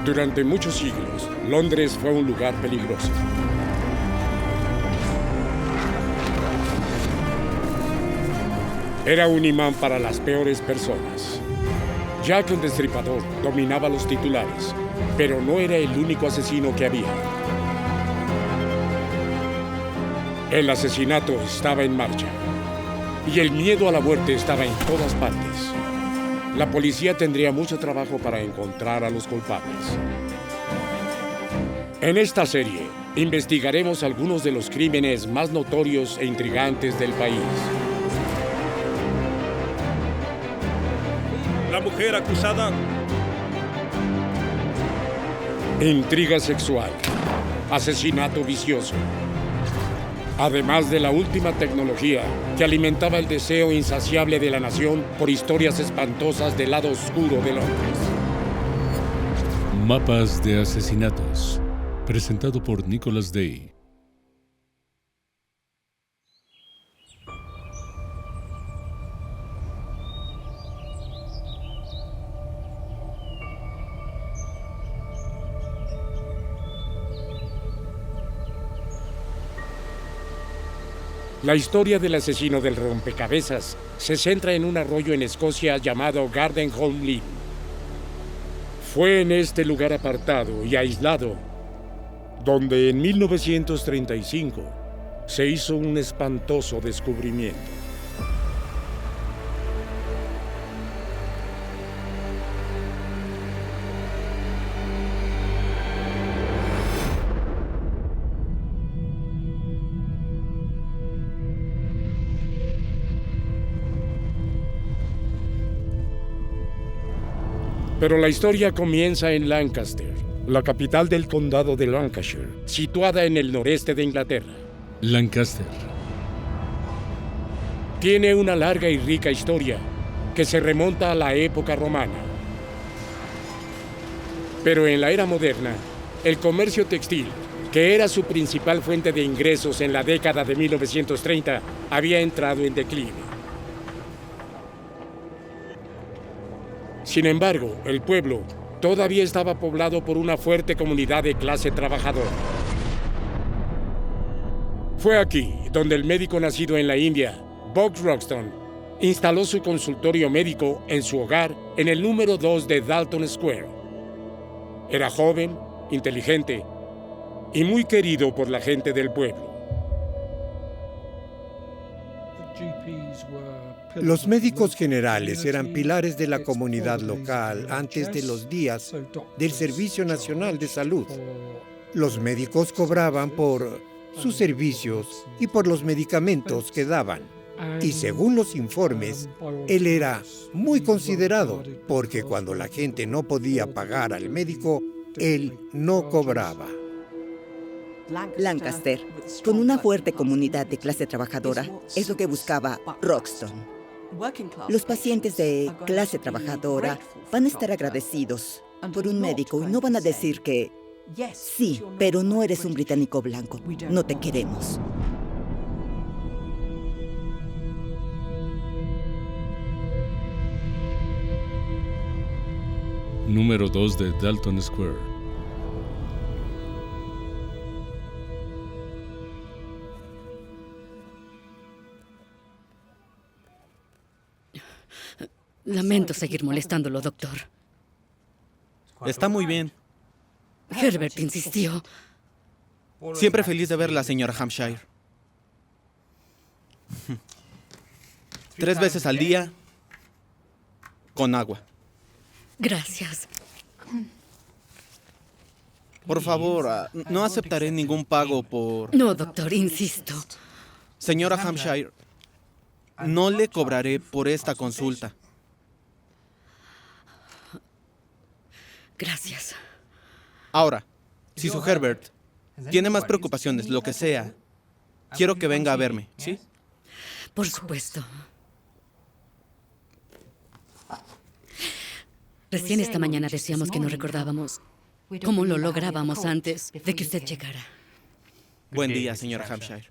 Durante muchos siglos, Londres fue un lugar peligroso. Era un imán para las peores personas. Jack el Destripador dominaba los titulares, pero no era el único asesino que había. El asesinato estaba en marcha, y el miedo a la muerte estaba en todas partes. La policía tendría mucho trabajo para encontrar a los culpables. En esta serie, investigaremos algunos de los crímenes más notorios e intrigantes del país. La mujer acusada. Intriga sexual. Asesinato vicioso. Además de la última tecnología que alimentaba el deseo insaciable de la nación por historias espantosas del lado oscuro de Londres. Mapas de asesinatos. Presentado por Nicholas Day. La historia del asesino del rompecabezas se centra en un arroyo en Escocia llamado Gardenholm Lane. Fue en este lugar apartado y aislado donde en 1935 se hizo un espantoso descubrimiento. Pero la historia comienza en Lancaster, la capital del condado de Lancashire, situada en el noreste de Inglaterra. Lancaster. Tiene una larga y rica historia que se remonta a la época romana. Pero en la era moderna, el comercio textil, que era su principal fuente de ingresos en la década de 1930, había entrado en declive. Sin embargo, el pueblo todavía estaba poblado por una fuerte comunidad de clase trabajadora. Fue aquí donde el médico nacido en la India, Bob Roxton, instaló su consultorio médico en su hogar en el número 2 de Dalton Square. Era joven, inteligente y muy querido por la gente del pueblo. Los médicos generales eran pilares de la comunidad local antes de los días del Servicio Nacional de Salud. Los médicos cobraban por sus servicios y por los medicamentos que daban. Y según los informes, él era muy considerado, porque cuando la gente no podía pagar al médico, él no cobraba. Lancaster, con una fuerte comunidad de clase trabajadora, es lo que buscaba Roxton. Los pacientes de clase trabajadora van a estar agradecidos por un médico y no van a decir que sí, pero no eres un británico blanco. No te queremos. Número 2 de Dalton Square. Lamento seguir molestándolo, doctor. Está muy bien. Herbert insistió. Siempre feliz de verla, señora Hampshire. 3 veces al día, con agua. Gracias. Por favor, no aceptaré ningún pago por... No, doctor, insisto. Señora Hampshire, no le cobraré por esta consulta. Gracias. Ahora, si su Herbert tiene más preocupaciones, lo que sea, quiero que venga a verme, ¿sí? Por supuesto. Recién esta mañana decíamos que no recordábamos cómo lo lográbamos antes de que usted llegara. Buen día, señora Hampshire.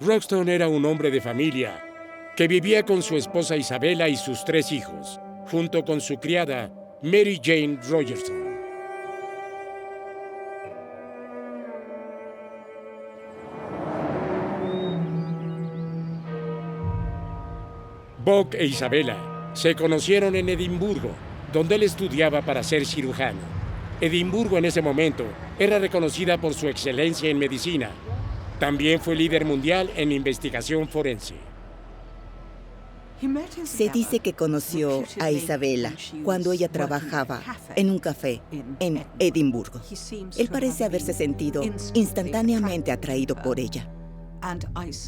Roxton era un hombre de familia que vivía con su esposa Isabella y sus 3 hijos, junto con su criada Mary Jane Rogerson. Buck e Isabella se conocieron en Edimburgo, donde él estudiaba para ser cirujano. Edimburgo en ese momento era reconocida por su excelencia en medicina. También fue líder mundial en investigación forense. Se dice que conoció a Isabella cuando ella trabajaba en un café en Edimburgo. Él parece haberse sentido instantáneamente atraído por ella.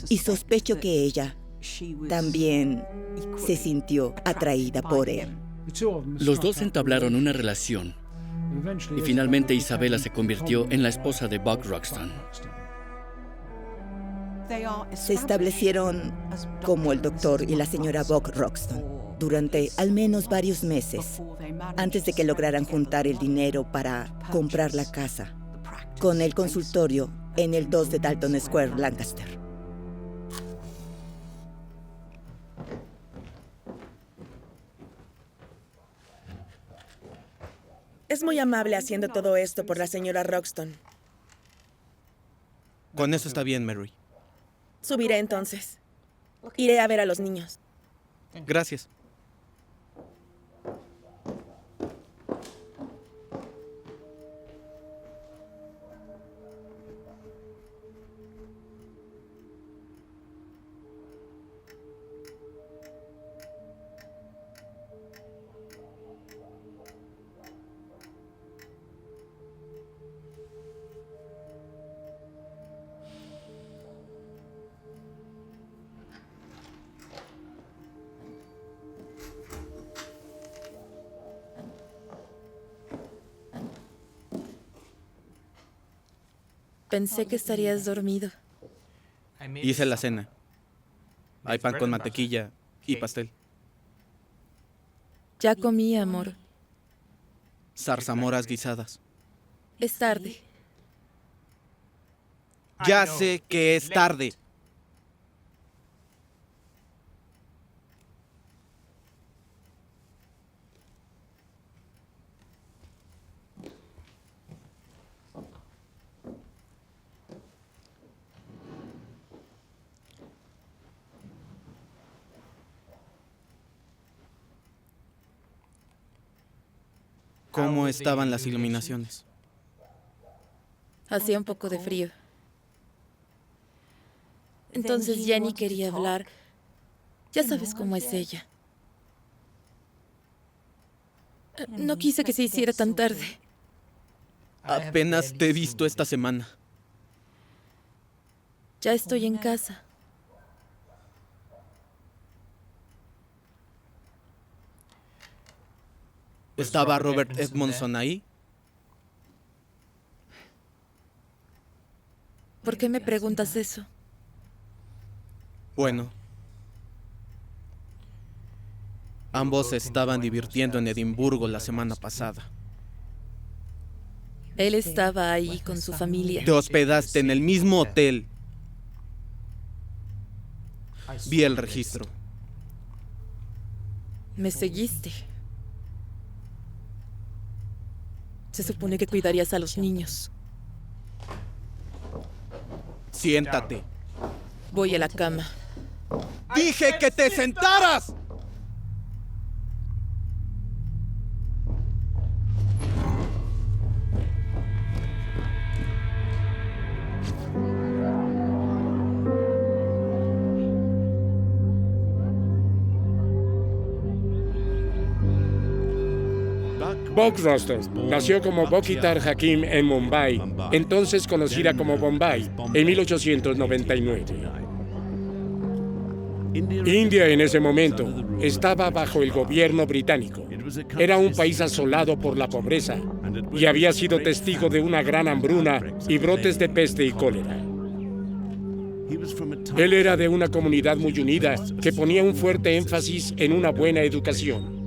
Y sospecho que ella también se sintió atraída por él. Los dos entablaron una relación y finalmente Isabella se convirtió en la esposa de Buck Roxton. Se establecieron como el doctor y la señora Buck Roxton durante al menos varios meses antes de que lograran juntar el dinero para comprar la casa con el consultorio en el 2 de Dalton Square, Lancaster. Es muy amable haciendo todo esto por la señora Roxton. Con eso está bien, Mary. Subiré entonces. Iré a ver a los niños. Gracias. Pensé que estarías dormido. Hice la cena. Hay pan con mantequilla y pastel. Ya comí, amor. Zarzamoras guisadas. Es tarde. Ya sé que es tarde. ¿Cómo estaban las iluminaciones? Hacía un poco de frío. Entonces Jenny quería hablar. Ya sabes cómo es ella. No quise que se hiciera tan tarde. Apenas te he visto esta semana. Ya estoy en casa. ¿Estaba Robert Edmondson ahí? ¿Por qué me preguntas eso? Bueno. Ambos se estaban divirtiendo en Edimburgo la semana pasada. Él estaba ahí con su familia. Te hospedaste en el mismo hotel. Vi el registro. Me seguiste. Se supone que cuidarías a los niños. Siéntate. Voy a la cama. ¡Dije que te sentaras! Buck Roxton nació como Bokhitar Hakim en Mumbai, entonces conocida como Bombay, en 1899. India en ese momento estaba bajo el gobierno británico. Era un país asolado por la pobreza y había sido testigo de una gran hambruna y brotes de peste y cólera. Él era de una comunidad muy unida que ponía un fuerte énfasis en una buena educación.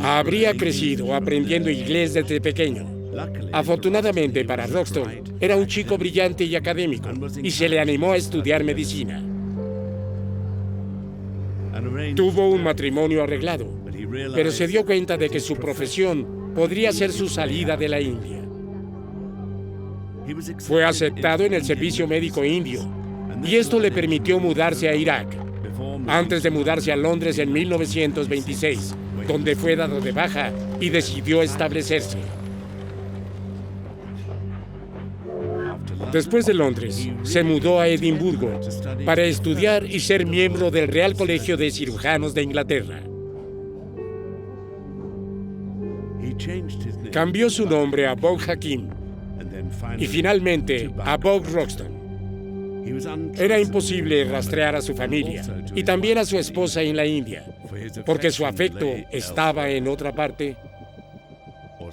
Habría crecido aprendiendo inglés desde pequeño. Afortunadamente para Roxton, Era un chico brillante y académico, y se le animó a estudiar medicina. Tuvo un matrimonio arreglado, pero se dio cuenta de que su profesión podría ser su salida de la India. Fue aceptado en el servicio médico indio, y esto le permitió mudarse a Irak, antes de mudarse a Londres en 1926, donde fue dado de baja y decidió establecerse. Después de Londres, se mudó a Edimburgo para estudiar y ser miembro del Real Colegio de Cirujanos de Inglaterra. Cambió su nombre a Bob Hakim y finalmente a Bob Roxton. Era imposible rastrear a su familia y también a su esposa en la India, porque su afecto estaba en otra parte,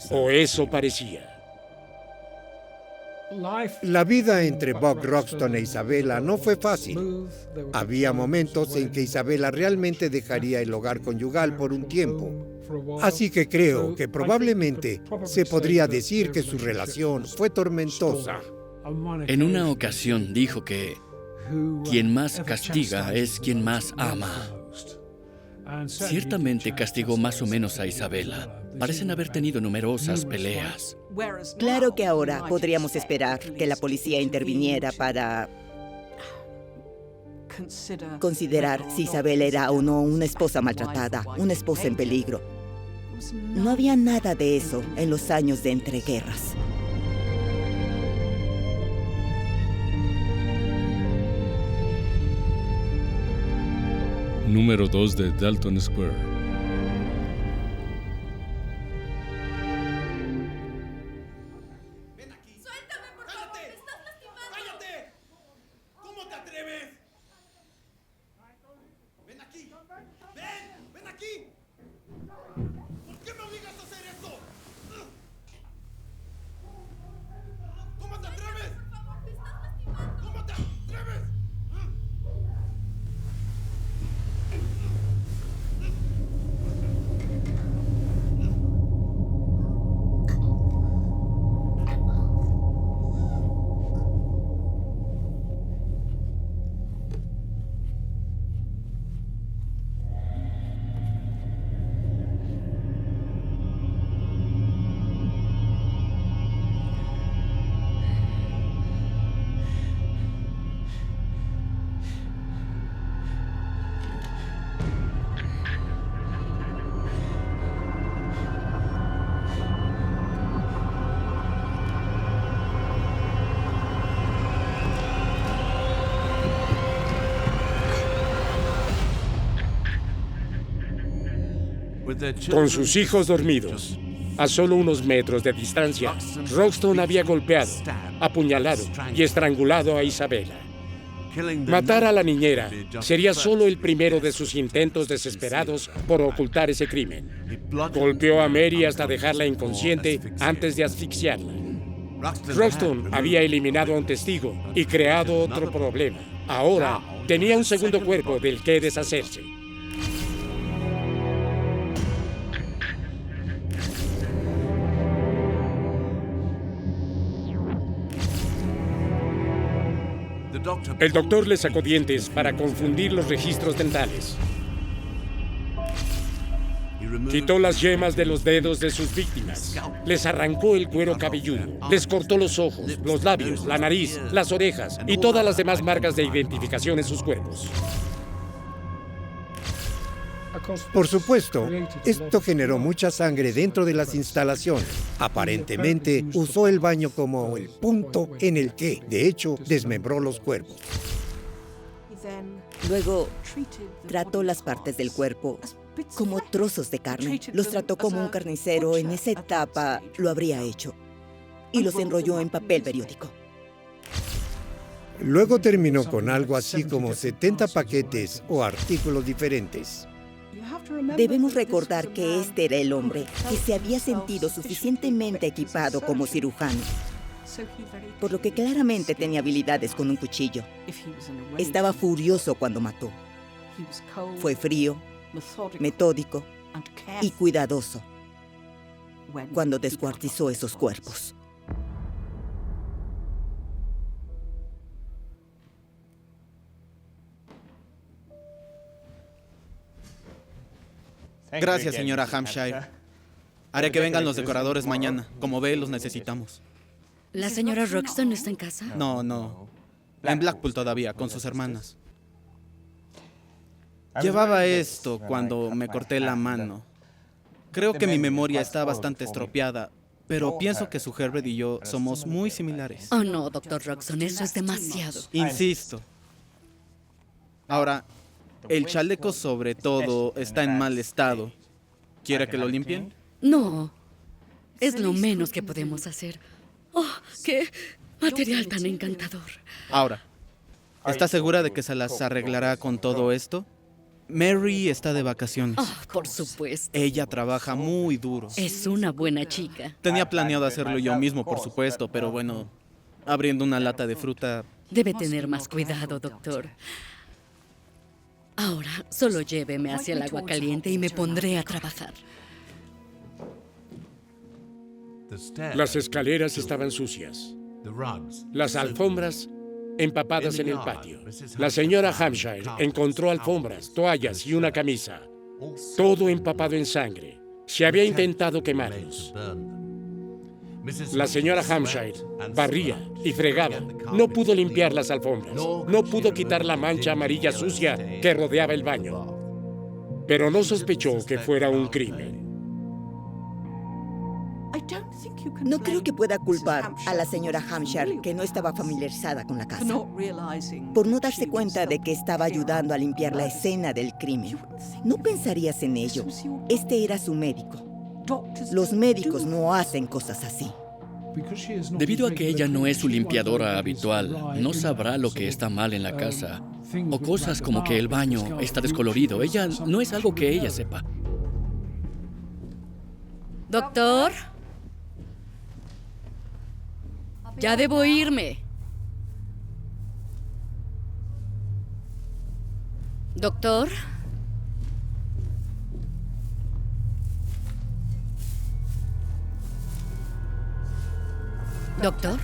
o eso parecía. La vida entre Bob Roxton e Isabella no fue fácil. Había momentos en que Isabella realmente dejaría el hogar conyugal por un tiempo. Así que creo que probablemente se podría decir que su relación fue tormentosa. En una ocasión dijo que quien más castiga es quien más ama. Ciertamente castigó más o menos a Isabella. Parecen haber tenido numerosas peleas. Claro que ahora podríamos esperar que la policía interviniera para considerar si Isabella era o no una esposa maltratada, una esposa en peligro. No había nada de eso en los años de entreguerras. Número 2 de Dalton Square. Con sus hijos dormidos, a solo unos metros de distancia, Roxton había golpeado, apuñalado y estrangulado a Isabella. Matar a la niñera sería solo el primero de sus intentos desesperados por ocultar ese crimen. Golpeó a Mary hasta dejarla inconsciente antes de asfixiarla. Roxton había eliminado a un testigo y creado otro problema. Ahora tenía un segundo cuerpo del que deshacerse. El doctor le sacó dientes para confundir los registros dentales. Quitó las yemas de los dedos de sus víctimas. Les arrancó el cuero cabelludo. Les cortó los ojos, los labios, la nariz, las orejas y todas las demás marcas de identificación en sus cuerpos. Por supuesto, esto generó mucha sangre dentro de las instalaciones. Aparentemente, usó el baño como el punto en el que, de hecho, desmembró los cuerpos. Luego, trató las partes del cuerpo como trozos de carne. Los trató como un carnicero en esa etapa lo habría hecho. Y los enrolló en papel periódico. Luego terminó con algo así como 70 paquetes o artículos diferentes. Debemos recordar que este era el hombre que se había sentido suficientemente equipado como cirujano, por lo que claramente tenía habilidades con un cuchillo. Estaba furioso cuando mató. Fue frío, metódico y cuidadoso cuando descuartizó esos cuerpos. Gracias, señora Hampshire. Haré que vengan los decoradores mañana. Como ve, los necesitamos. ¿La señora Roxton no está en casa? No. En Blackpool todavía, con sus hermanas. Llevaba esto cuando me corté la mano. Creo que mi memoria está bastante estropeada, pero pienso que su Herbert y yo somos muy similares. Oh, no, doctor Roxton, eso es demasiado. Insisto. Ahora, el chaleco sobre todo está en mal estado. ¿Quiere que lo limpien? No, es lo menos que podemos hacer. Oh, qué material tan encantador. Ahora, ¿está segura de que se las arreglará con todo esto? Mary está de vacaciones. Oh, por supuesto. Ella trabaja muy duro. Es una buena chica. Tenía planeado hacerlo yo mismo, por supuesto, pero bueno, abriendo una lata de fruta... Debe tener más cuidado, doctor. Ahora, solo lléveme hacia el agua caliente y me pondré a trabajar. Las escaleras estaban sucias. Las alfombras empapadas en el patio. La señora Hampshire encontró alfombras, toallas y una camisa. Todo empapado en sangre. Se había intentado quemarlos. La señora Hampshire barría y fregaba. No pudo limpiar las alfombras. No pudo quitar la mancha amarilla sucia que rodeaba el baño. Pero no sospechó que fuera un crimen. No creo que pueda culpar a la señora Hampshire, que no estaba familiarizada con la casa, por no darse cuenta de que estaba ayudando a limpiar la escena del crimen. No pensarías en ello. Este era su médico. Los médicos no hacen cosas así. Debido a que ella no es su limpiadora habitual, no sabrá lo que está mal en la casa. O cosas como que el baño está descolorido. Ella no es algo que ella sepa. Doctor, ya debo irme. Doctor. Doctor.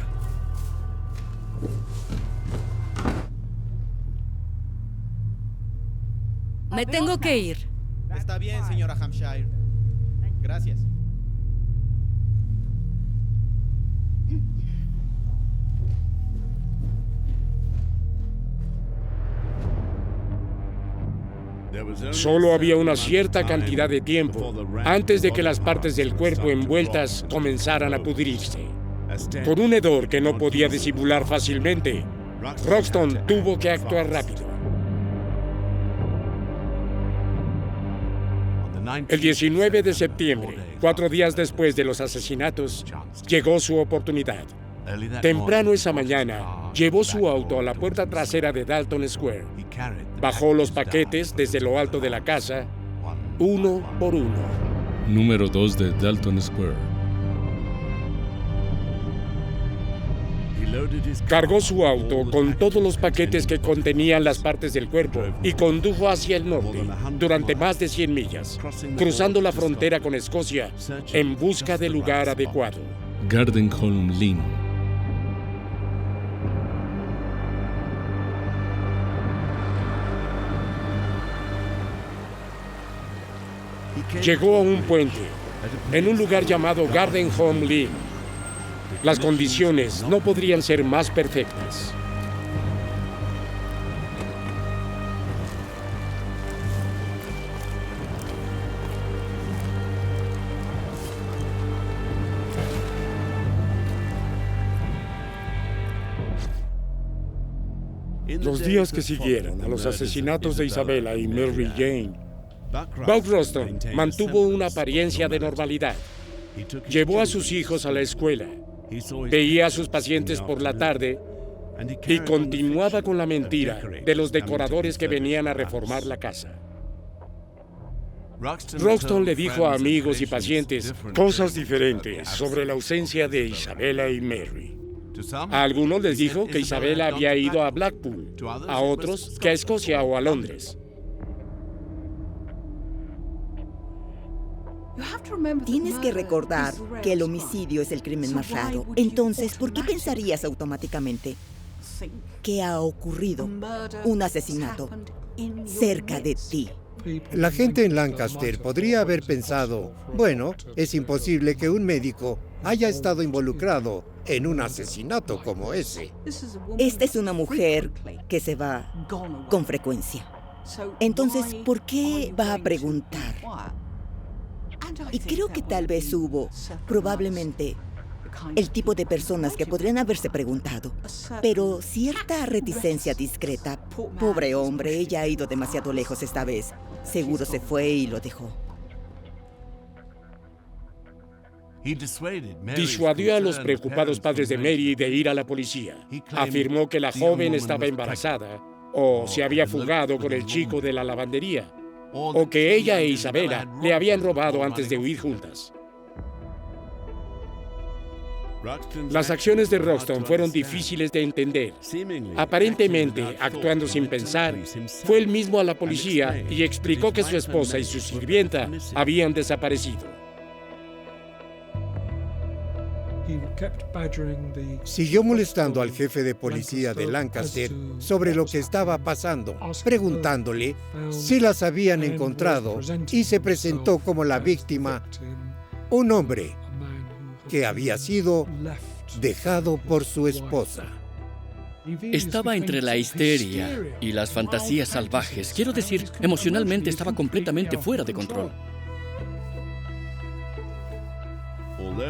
Me tengo que ir. Está bien, señora Hampshire. Gracias. Solo había una cierta cantidad de tiempo antes de que las partes del cuerpo envueltas comenzaran a pudrirse. Con un hedor que no podía disimular fácilmente, Roxton tuvo que actuar rápido. El 19 de septiembre, 4 días después de los asesinatos, llegó su oportunidad. Temprano esa mañana, llevó su auto a la puerta trasera de Dalton Square. Bajó los paquetes desde lo alto de la casa, uno por uno. Número 2 de Dalton Square. Cargó su auto con todos los paquetes que contenían las partes del cuerpo y condujo hacia el norte durante más de 100 millas, cruzando la frontera con Escocia en busca del lugar adecuado. Gardenholm Lane. Llegó a un puente, en un lugar llamado Gardenholm Lane. Las condiciones no podrían ser más perfectas. Los días que siguieron a los asesinatos de Isabella y Mary Jane, Buck Roston mantuvo una apariencia de normalidad. Llevó a sus hijos a la escuela, veía a sus pacientes por la tarde y continuaba con la mentira de los decoradores que venían a reformar la casa. Roxton le dijo a amigos y pacientes cosas diferentes sobre la ausencia de Isabella y Mary. A algunos les dijo que Isabella había ido a Blackpool, a otros que a Escocia o a Londres. Tienes que recordar que el homicidio es el crimen más raro. Entonces, ¿por qué pensarías automáticamente que ha ocurrido un asesinato cerca de ti? La gente en Lancaster podría haber pensado, bueno, es imposible que un médico haya estado involucrado en un asesinato como ese. Esta es una mujer que se va con frecuencia. Entonces, ¿por qué va a preguntar? Y creo que tal vez hubo, probablemente, el tipo de personas que podrían haberse preguntado, pero cierta reticencia discreta. Pobre hombre, ella ha ido demasiado lejos esta vez. Seguro se fue y lo dejó. Disuadió a los preocupados padres de Mary de ir a la policía. Afirmó que la joven estaba embarazada, o se había fugado con el chico de la lavandería, o que ella e Isabella le habían robado antes de huir juntas. Las acciones de Roxton fueron difíciles de entender. Aparentemente, actuando sin pensar, fue él mismo a la policía y explicó que su esposa y su sirvienta habían desaparecido. Siguió molestando al jefe de policía de Lancaster sobre lo que estaba pasando, preguntándole si las habían encontrado, y se presentó como la víctima, un hombre que había sido dejado por su esposa. Estaba entre la histeria y las fantasías salvajes. Quiero decir, emocionalmente estaba completamente fuera de control.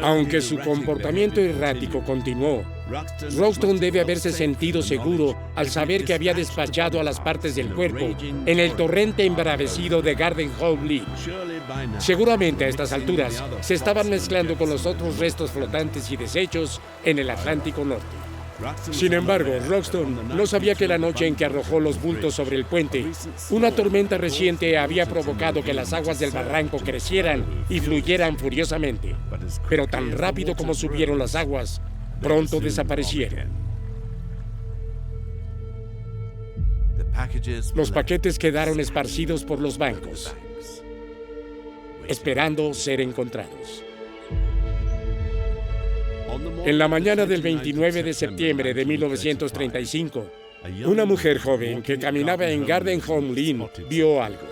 Aunque su comportamiento errático continuó, Roxton debe haberse sentido seguro al saber que había despachado a las partes del cuerpo en el torrente embravecido de Garden Home Lane. Seguramente a estas alturas se estaban mezclando con los otros restos flotantes y desechos en el Atlántico Norte. Sin embargo, Roxton no sabía que la noche en que arrojó los bultos sobre el puente, una tormenta reciente había provocado que las aguas del barranco crecieran y fluyeran furiosamente. Pero tan rápido como subieron las aguas, pronto desaparecieron. Los paquetes quedaron esparcidos por los bancos, esperando ser encontrados. En la mañana del 29 de septiembre de 1935, una mujer joven que caminaba en Garden Home Lane vio algo.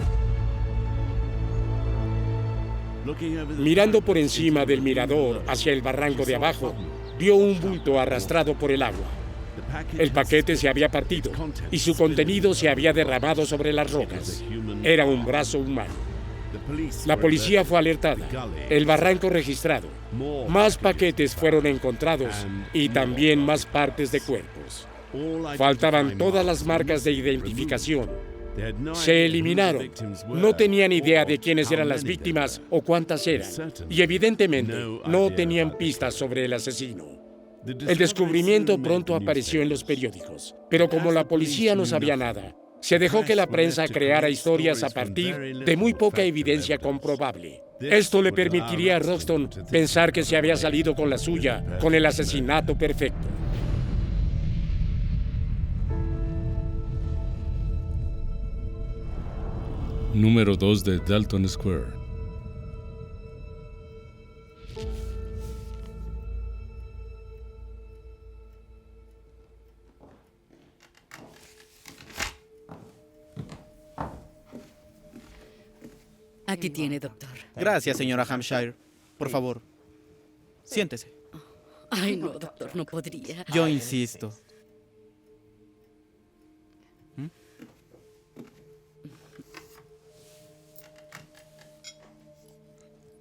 Mirando por encima del mirador hacia el barranco de abajo, vio un bulto arrastrado por el agua. El paquete se había partido y su contenido se había derramado sobre las rocas. Era un brazo humano. La policía fue alertada, el barranco registrado, más paquetes fueron encontrados y también más partes de cuerpos. Faltaban todas las marcas de identificación. Se eliminaron. No tenían idea de quiénes eran las víctimas o cuántas eran, y evidentemente no tenían pistas sobre el asesino. El descubrimiento pronto apareció en los periódicos, pero como la policía no sabía nada, se dejó que la prensa creara historias a partir de muy poca evidencia comprobable. Esto le permitiría a Roxton pensar que se había salido con la suya, con el asesinato perfecto. Número 2 de Dalton Square. Aquí tiene, doctor. Gracias, señora Hampshire. Por favor, siéntese. Ay, no, doctor, no podría. Yo insisto.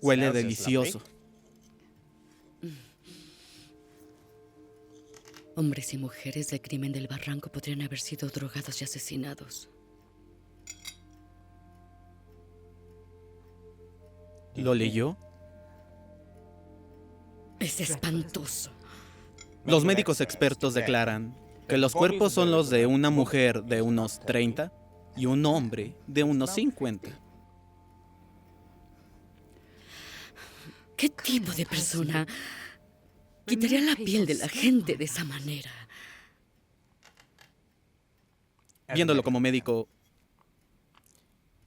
Huele delicioso. Hombres y mujeres del crimen del barranco podrían haber sido drogados y asesinados. ¿Lo leyó? Es espantoso. Los médicos expertos declaran que los cuerpos son los de una mujer de unos 30 y un hombre de unos 50. ¿Qué tipo de persona quitaría la piel de la gente de esa manera? Viéndolo como médico,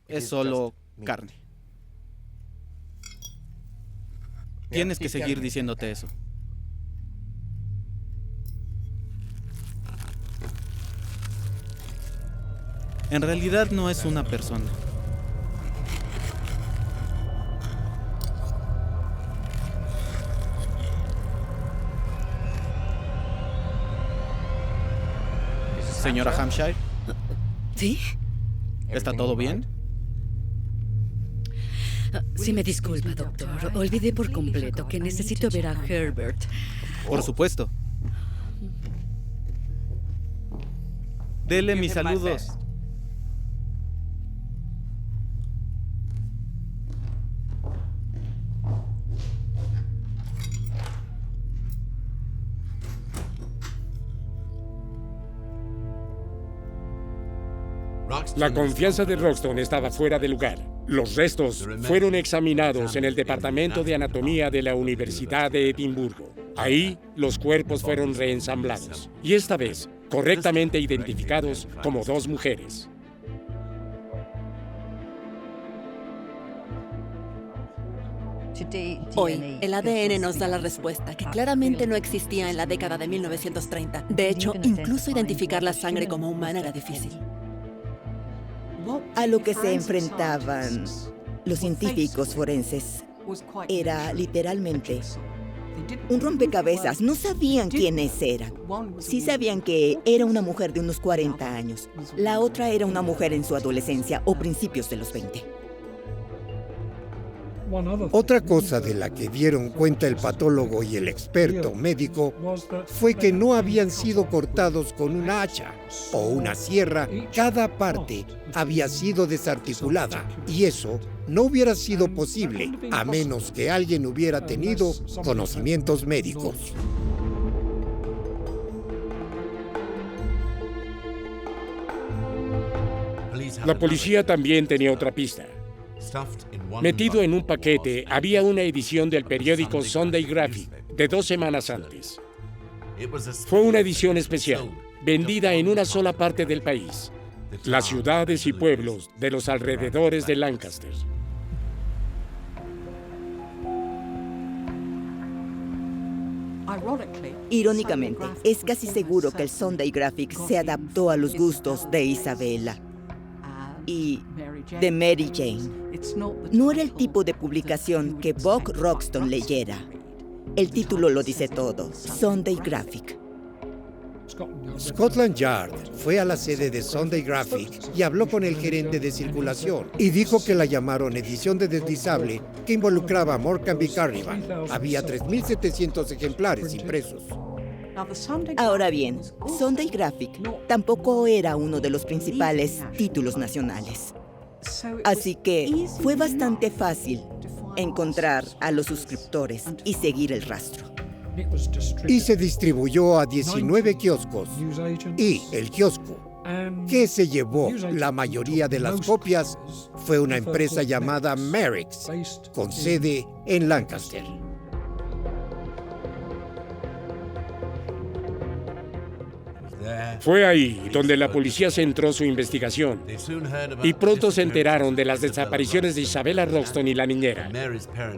es solo carne. Tienes que seguir diciéndote eso. En realidad no es una persona. Señora Hampshire, ¿Sí? ¿está todo bien? Sí, me disculpa, doctor. Olvidé por completo que necesito ver a Herbert. Por supuesto. Dele mis saludos. La confianza de Roxton estaba fuera de lugar. Los restos fueron examinados en el Departamento de Anatomía de la Universidad de Edimburgo. Ahí, los cuerpos fueron reensamblados. Y esta vez, correctamente identificados como 2 mujeres. Hoy, el ADN nos da la respuesta, que claramente no existía en la década de 1930. De hecho, incluso identificar la sangre como humana era difícil. A lo que se enfrentaban los científicos forenses era literalmente un rompecabezas. No sabían quiénes eran. Sí sabían que era una mujer de unos 40 años. La otra era una mujer en su adolescencia o principios de los 20. Otra cosa de la que dieron cuenta el patólogo y el experto médico fue que no habían sido cortados con una hacha o una sierra. Cada parte había sido desarticulada y eso no hubiera sido posible a menos que alguien hubiera tenido conocimientos médicos. La policía también tenía otra pista. Metido en un paquete había una edición del periódico Sunday Graphic de 2 semanas antes. Fue una edición especial, vendida en una sola parte del país, las ciudades y pueblos de los alrededores de Lancaster. Irónicamente, es casi seguro que el Sunday Graphic se adaptó a los gustos de Isabella y de Mary Jane. No era el tipo de publicación que Buck Roxton leyera. El título lo dice todo, Sunday Graphic. Scotland Yard fue a la sede de Sunday Graphic y habló con el gerente de circulación y dijo que la llamaron edición de deslizable que involucraba a Morecambe y Carnival. Había 3.700 ejemplares impresos. Ahora bien, Sunday Graphic tampoco era uno de los principales títulos nacionales. Así que fue bastante fácil encontrar a los suscriptores y seguir el rastro. Y se distribuyó a 19 kioscos. Y el kiosco que se llevó la mayoría de las copias fue una empresa llamada Merrick's, con sede en Lancaster. Fue ahí donde la policía centró su investigación y pronto se enteraron de las desapariciones de Isabella Roxton y la niñera,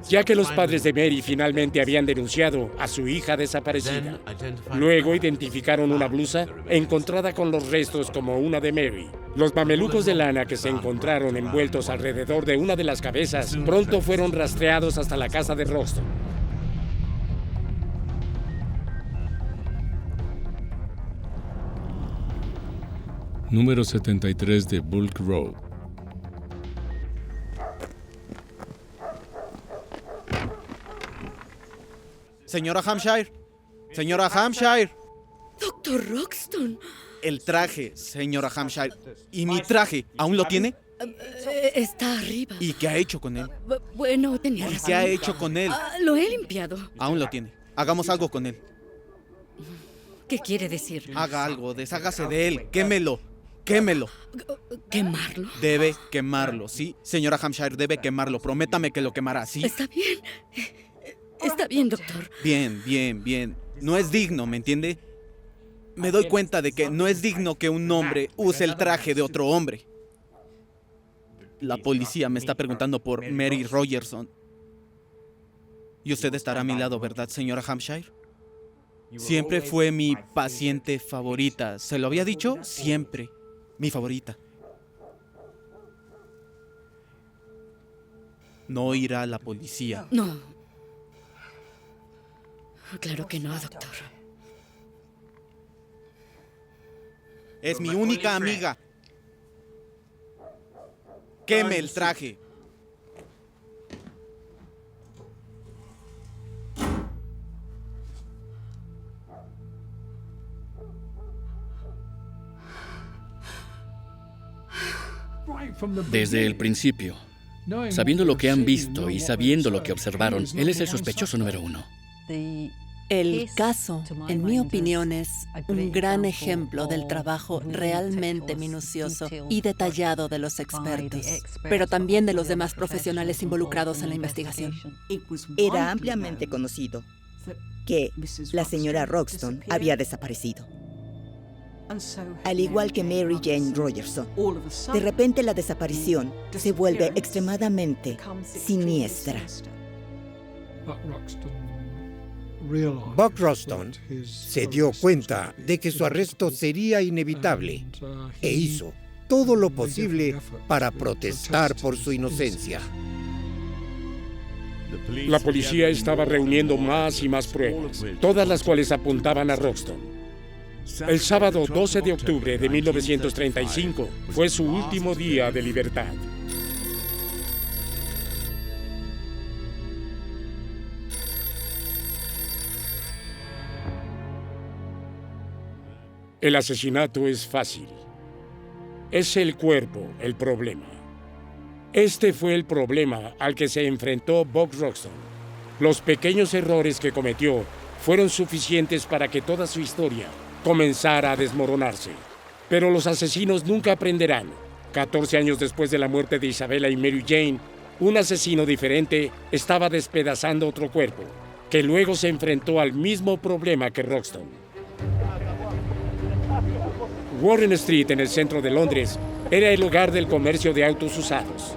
ya que los padres de Mary finalmente habían denunciado a su hija desaparecida. Luego identificaron una blusa encontrada con los restos como una de Mary. Los mamelucos de lana que se encontraron envueltos alrededor de una de las cabezas pronto fueron rastreados hasta la casa de Roxton. Número 73 de Bulk Road. Señora Hampshire. Señora Hampshire. Doctor Roxton. El traje, señora Hampshire. ¿Y mi traje? ¿Aún lo tiene? Está arriba. ¿Y qué ha hecho con él? Bueno, tenía razón. ¿Qué ha hecho con él? Lo he limpiado. Aún lo tiene. Hagamos algo con él. ¿Qué quiere decir? Haga algo, deshágase de él. Quémelo. Quémelo. ¿Quemarlo? Debe quemarlo, ¿sí? Señora Hampshire, debe quemarlo. Prométame que lo quemará, ¿sí? Está bien. Está bien, doctor. Bien, bien, bien. No es digno, ¿me entiende? Me doy cuenta de que no es digno que un hombre use el traje de otro hombre. La policía me está preguntando por Mary Rogerson. Y usted estará a mi lado, ¿verdad, señora Hampshire? Siempre fue mi paciente favorita. ¿Se lo había dicho? Siempre. Mi favorita. No irá a la policía. No. Claro que no, doctor. Es mi única amiga. Queme el traje. Desde el principio, sabiendo lo que han visto y sabiendo lo que observaron, él es el sospechoso número 1. El caso, en mi opinión, es un gran ejemplo del trabajo realmente minucioso y detallado de los expertos, pero también de los demás profesionales involucrados en la investigación. Era ampliamente conocido que la señora Roxton había desaparecido. Al igual que Mary Jane Rogerson, de repente la desaparición se vuelve extremadamente siniestra. Buck Roston se dio cuenta de que su arresto sería inevitable e hizo todo lo posible para protestar por su inocencia. La policía estaba reuniendo más y más pruebas, todas las cuales apuntaban a Roxton. El sábado 12 de octubre de 1935 fue su último día de libertad. El asesinato es fácil. Es el cuerpo el problema. Este fue el problema al que se enfrentó Buck Roxton. Los pequeños errores que cometió fueron suficientes para que toda su historia comenzara a desmoronarse. Pero los asesinos nunca aprenderán. 14 años después de la muerte de Isabella y Mary Jane, un asesino diferente estaba despedazando otro cuerpo, que luego se enfrentó al mismo problema que Roxton. Warren Street, en el centro de Londres, era el hogar del comercio de autos usados.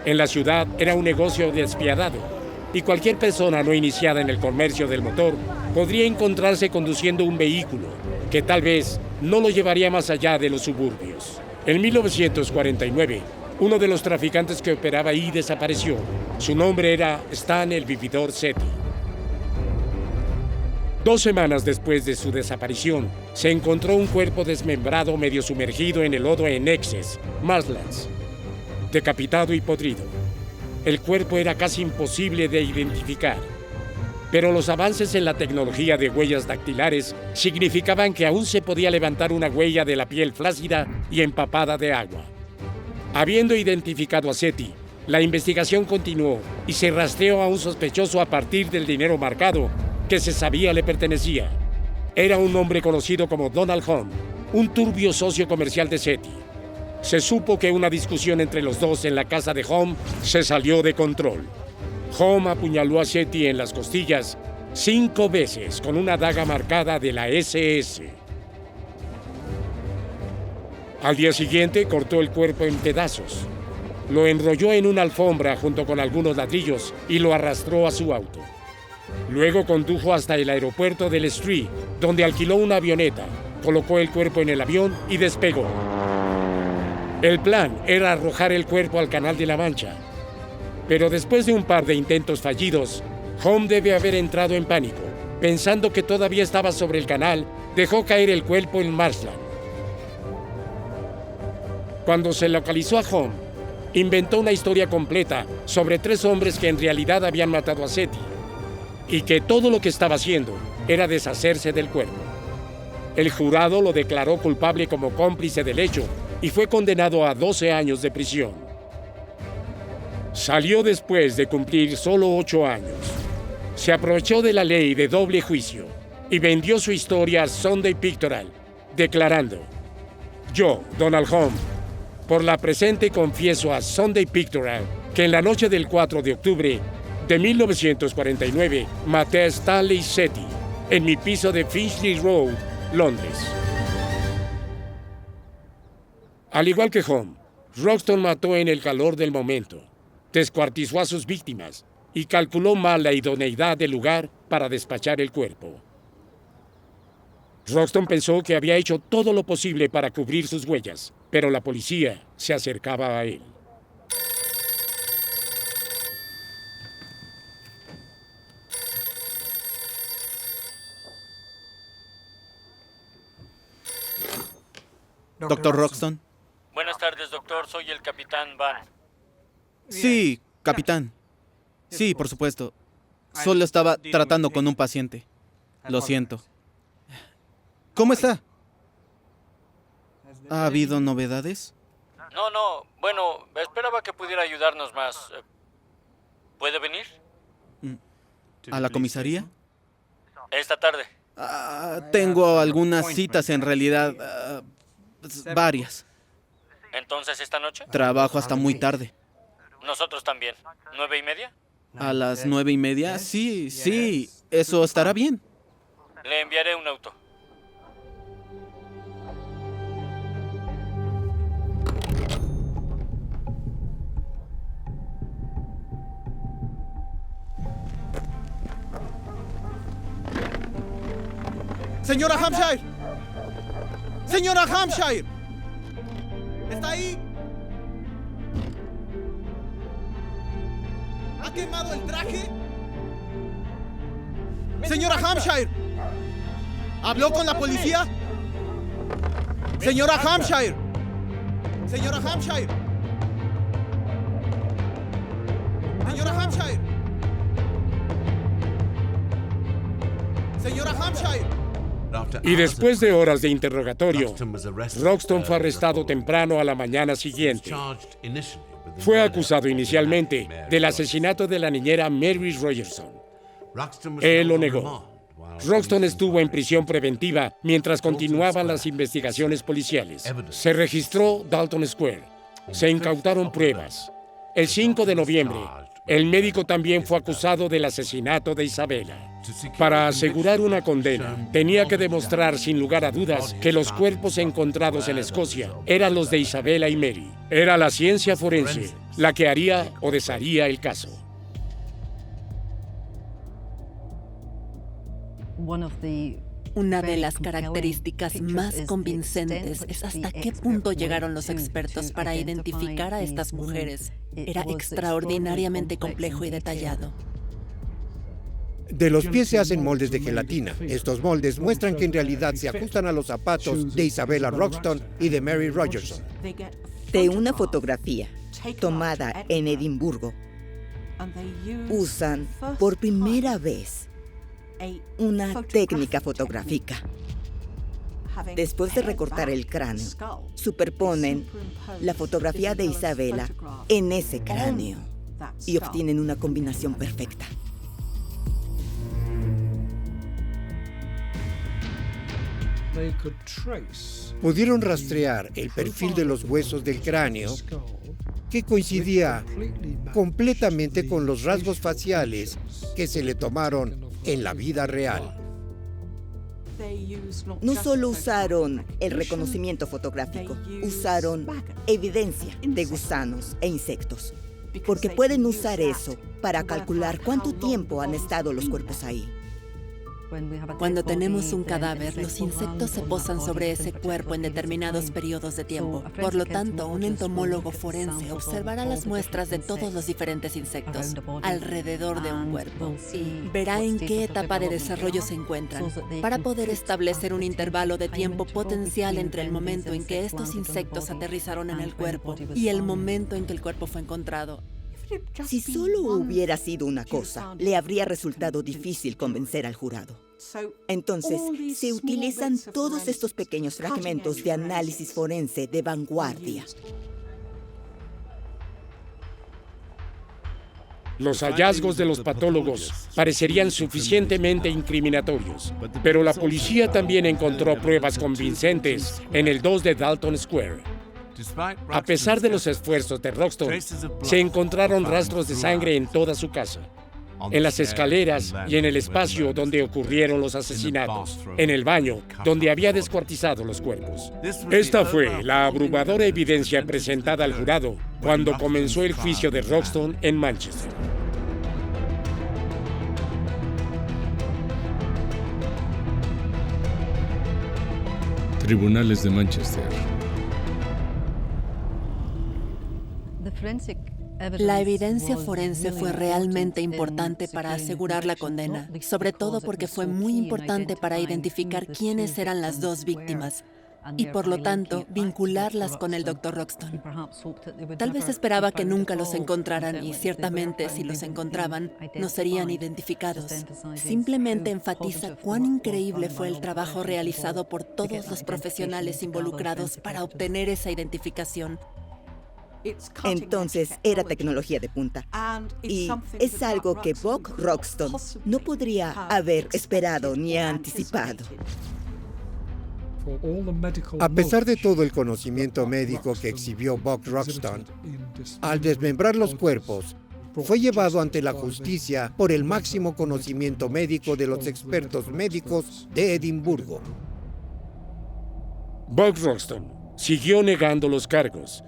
En la ciudad era un negocio despiadado, y cualquier persona no iniciada en el comercio del motor podría encontrarse conduciendo un vehículo que tal vez no lo llevaría más allá de los suburbios. En 1949, uno de los traficantes que operaba ahí desapareció. Su nombre era Stan el Vividor Sethi. 2 semanas después de su desaparición, se encontró un cuerpo desmembrado medio sumergido en el lodo en Essex, Marshlands, decapitado y podrido. El cuerpo era casi imposible de identificar, pero los avances en la tecnología de huellas dactilares significaban que aún se podía levantar una huella de la piel flácida y empapada de agua. Habiendo identificado a Sethi, la investigación continuó y se rastreó a un sospechoso a partir del dinero marcado que se sabía le pertenecía. Era un hombre conocido como Donald Home, un turbio socio comercial de Sethi. Se supo que una discusión entre los dos en la casa de Home se salió de control. Home apuñaló a Sethi en las costillas 5 veces con una daga marcada de la SS. Al día siguiente cortó el cuerpo en pedazos. Lo enrolló en una alfombra junto con algunos ladrillos y lo arrastró a su auto. Luego condujo hasta el aeropuerto del Street, donde alquiló una avioneta, colocó el cuerpo en el avión y despegó. El plan era arrojar el cuerpo al Canal de la Mancha. Pero después de un par de intentos fallidos, Home debe haber entrado en pánico. Pensando que todavía estaba sobre el canal, dejó caer el cuerpo en Marshland. Cuando se localizó a Home, inventó una historia completa sobre 3 hombres que en realidad habían matado a Sethi y que todo lo que estaba haciendo era deshacerse del cuerpo. El jurado lo declaró culpable como cómplice del hecho y fue condenado a 12 años de prisión. Salió después de cumplir solo 8 años. Se aprovechó de la ley de doble juicio y vendió su historia a Sunday Pictorial, declarando: "Yo, Donald Home, por la presente confieso a Sunday Pictorial que en la noche del 4 de octubre de 1949 maté a Stanley Sethi en mi piso de Finchley Road, Londres". Al igual que Home, Roxton mató en el calor del momento, descuartizó a sus víctimas y calculó mal la idoneidad del lugar para despachar el cuerpo. Roxton pensó que había hecho todo lo posible para cubrir sus huellas, pero la policía se acercaba a él. Doctor Roxton. Buenas tardes, doctor. Soy el capitán Van. Sí, capitán. Sí, por supuesto. Solo estaba tratando con un paciente. Lo siento. ¿Cómo está? ¿Ha habido novedades? No. Bueno, esperaba que pudiera ayudarnos más. ¿Puede venir? ¿A la comisaría? Esta tarde. Tengo algunas citas en realidad. Varias. ¿Entonces esta noche? Trabajo hasta muy tarde. Nosotros también. ¿9:30? ¿A las 9:30? Sí. Eso estará bien. Le enviaré un auto. ¡Señora Hampshire! ¡Señora Hampshire! ¿Está ahí? ¿Ha quemado el traje? ¡Señora Hampshire! ¿Habló con la policía? ¡Señora Hampshire! ¡Señora Hampshire! ¡Señora Hampshire! ¡Señora Hampshire! Y después de horas de interrogatorio, Roxton fue arrestado temprano a la mañana siguiente. Fue acusado inicialmente del asesinato de la niñera Mary Rogerson. Él lo negó. Roxton estuvo en prisión preventiva mientras continuaban las investigaciones policiales. Se registró Dalton Square. Se incautaron pruebas. El 5 de noviembre, el médico también fue acusado del asesinato de Isabella. Para asegurar una condena, tenía que demostrar sin lugar a dudas que los cuerpos encontrados en Escocia eran los de Isabella y Mary. Era la ciencia forense la que haría o desharía el caso. Una de las características más convincentes es hasta qué punto llegaron los expertos para identificar a estas mujeres. Era extraordinariamente complejo y detallado. De los pies se hacen moldes de gelatina. Estos moldes muestran que en realidad se ajustan a los zapatos de Isabella Roxton y de Mary Rogerson. De una fotografía tomada en Edimburgo, usan por primera vez una técnica fotográfica. Después de recortar el cráneo, superponen la fotografía de Isabella en ese cráneo y obtienen una combinación perfecta. Pudieron rastrear el perfil de los huesos del cráneo, que coincidía completamente con los rasgos faciales que se le tomaron en la vida real. No solo usaron el reconocimiento fotográfico, usaron evidencia de gusanos e insectos, porque pueden usar eso para calcular cuánto tiempo han estado los cuerpos ahí. Cuando tenemos un cadáver, los insectos se posan sobre ese cuerpo en determinados periodos de tiempo. Por lo tanto, un entomólogo forense observará las muestras de todos los diferentes insectos alrededor de un cuerpo y verá en qué etapa de desarrollo se encuentran para poder establecer un intervalo de tiempo potencial entre el momento en que estos insectos aterrizaron en el cuerpo y el momento en que el cuerpo fue encontrado. Si solo hubiera sido una cosa, le habría resultado difícil convencer al jurado. Entonces, se utilizan todos estos pequeños fragmentos de análisis forense de vanguardia. Los hallazgos de los patólogos parecerían suficientemente incriminatorios, pero la policía también encontró pruebas convincentes en el 2 de Dalton Square. A pesar de los esfuerzos de Roxton, se encontraron rastros de sangre en toda su casa, en las escaleras y en el espacio donde ocurrieron los asesinatos, en el baño donde había descuartizado los cuerpos. Esta fue la abrumadora evidencia presentada al jurado cuando comenzó el juicio de Roxton en Manchester. Tribunales de Manchester. La evidencia forense fue realmente importante para asegurar la condena, sobre todo porque fue muy importante para identificar quiénes eran las dos víctimas. y por lo tanto vincularlas con el Dr. Roxton. Tal vez esperaba que nunca los encontraran y ciertamente si los encontraban no serían identificados. Simplemente enfatiza cuán increíble fue el trabajo realizado por todos los profesionales involucrados para obtener esa identificación. Entonces era tecnología de punta. Y es algo que Buck Roxton no podría haber esperado ni anticipado. A pesar de todo el conocimiento médico que exhibió Buck Roxton, al desmembrar los cuerpos, fue llevado ante la justicia por el máximo conocimiento médico de los expertos médicos de Edimburgo. Buck Roxton siguió negando los cargos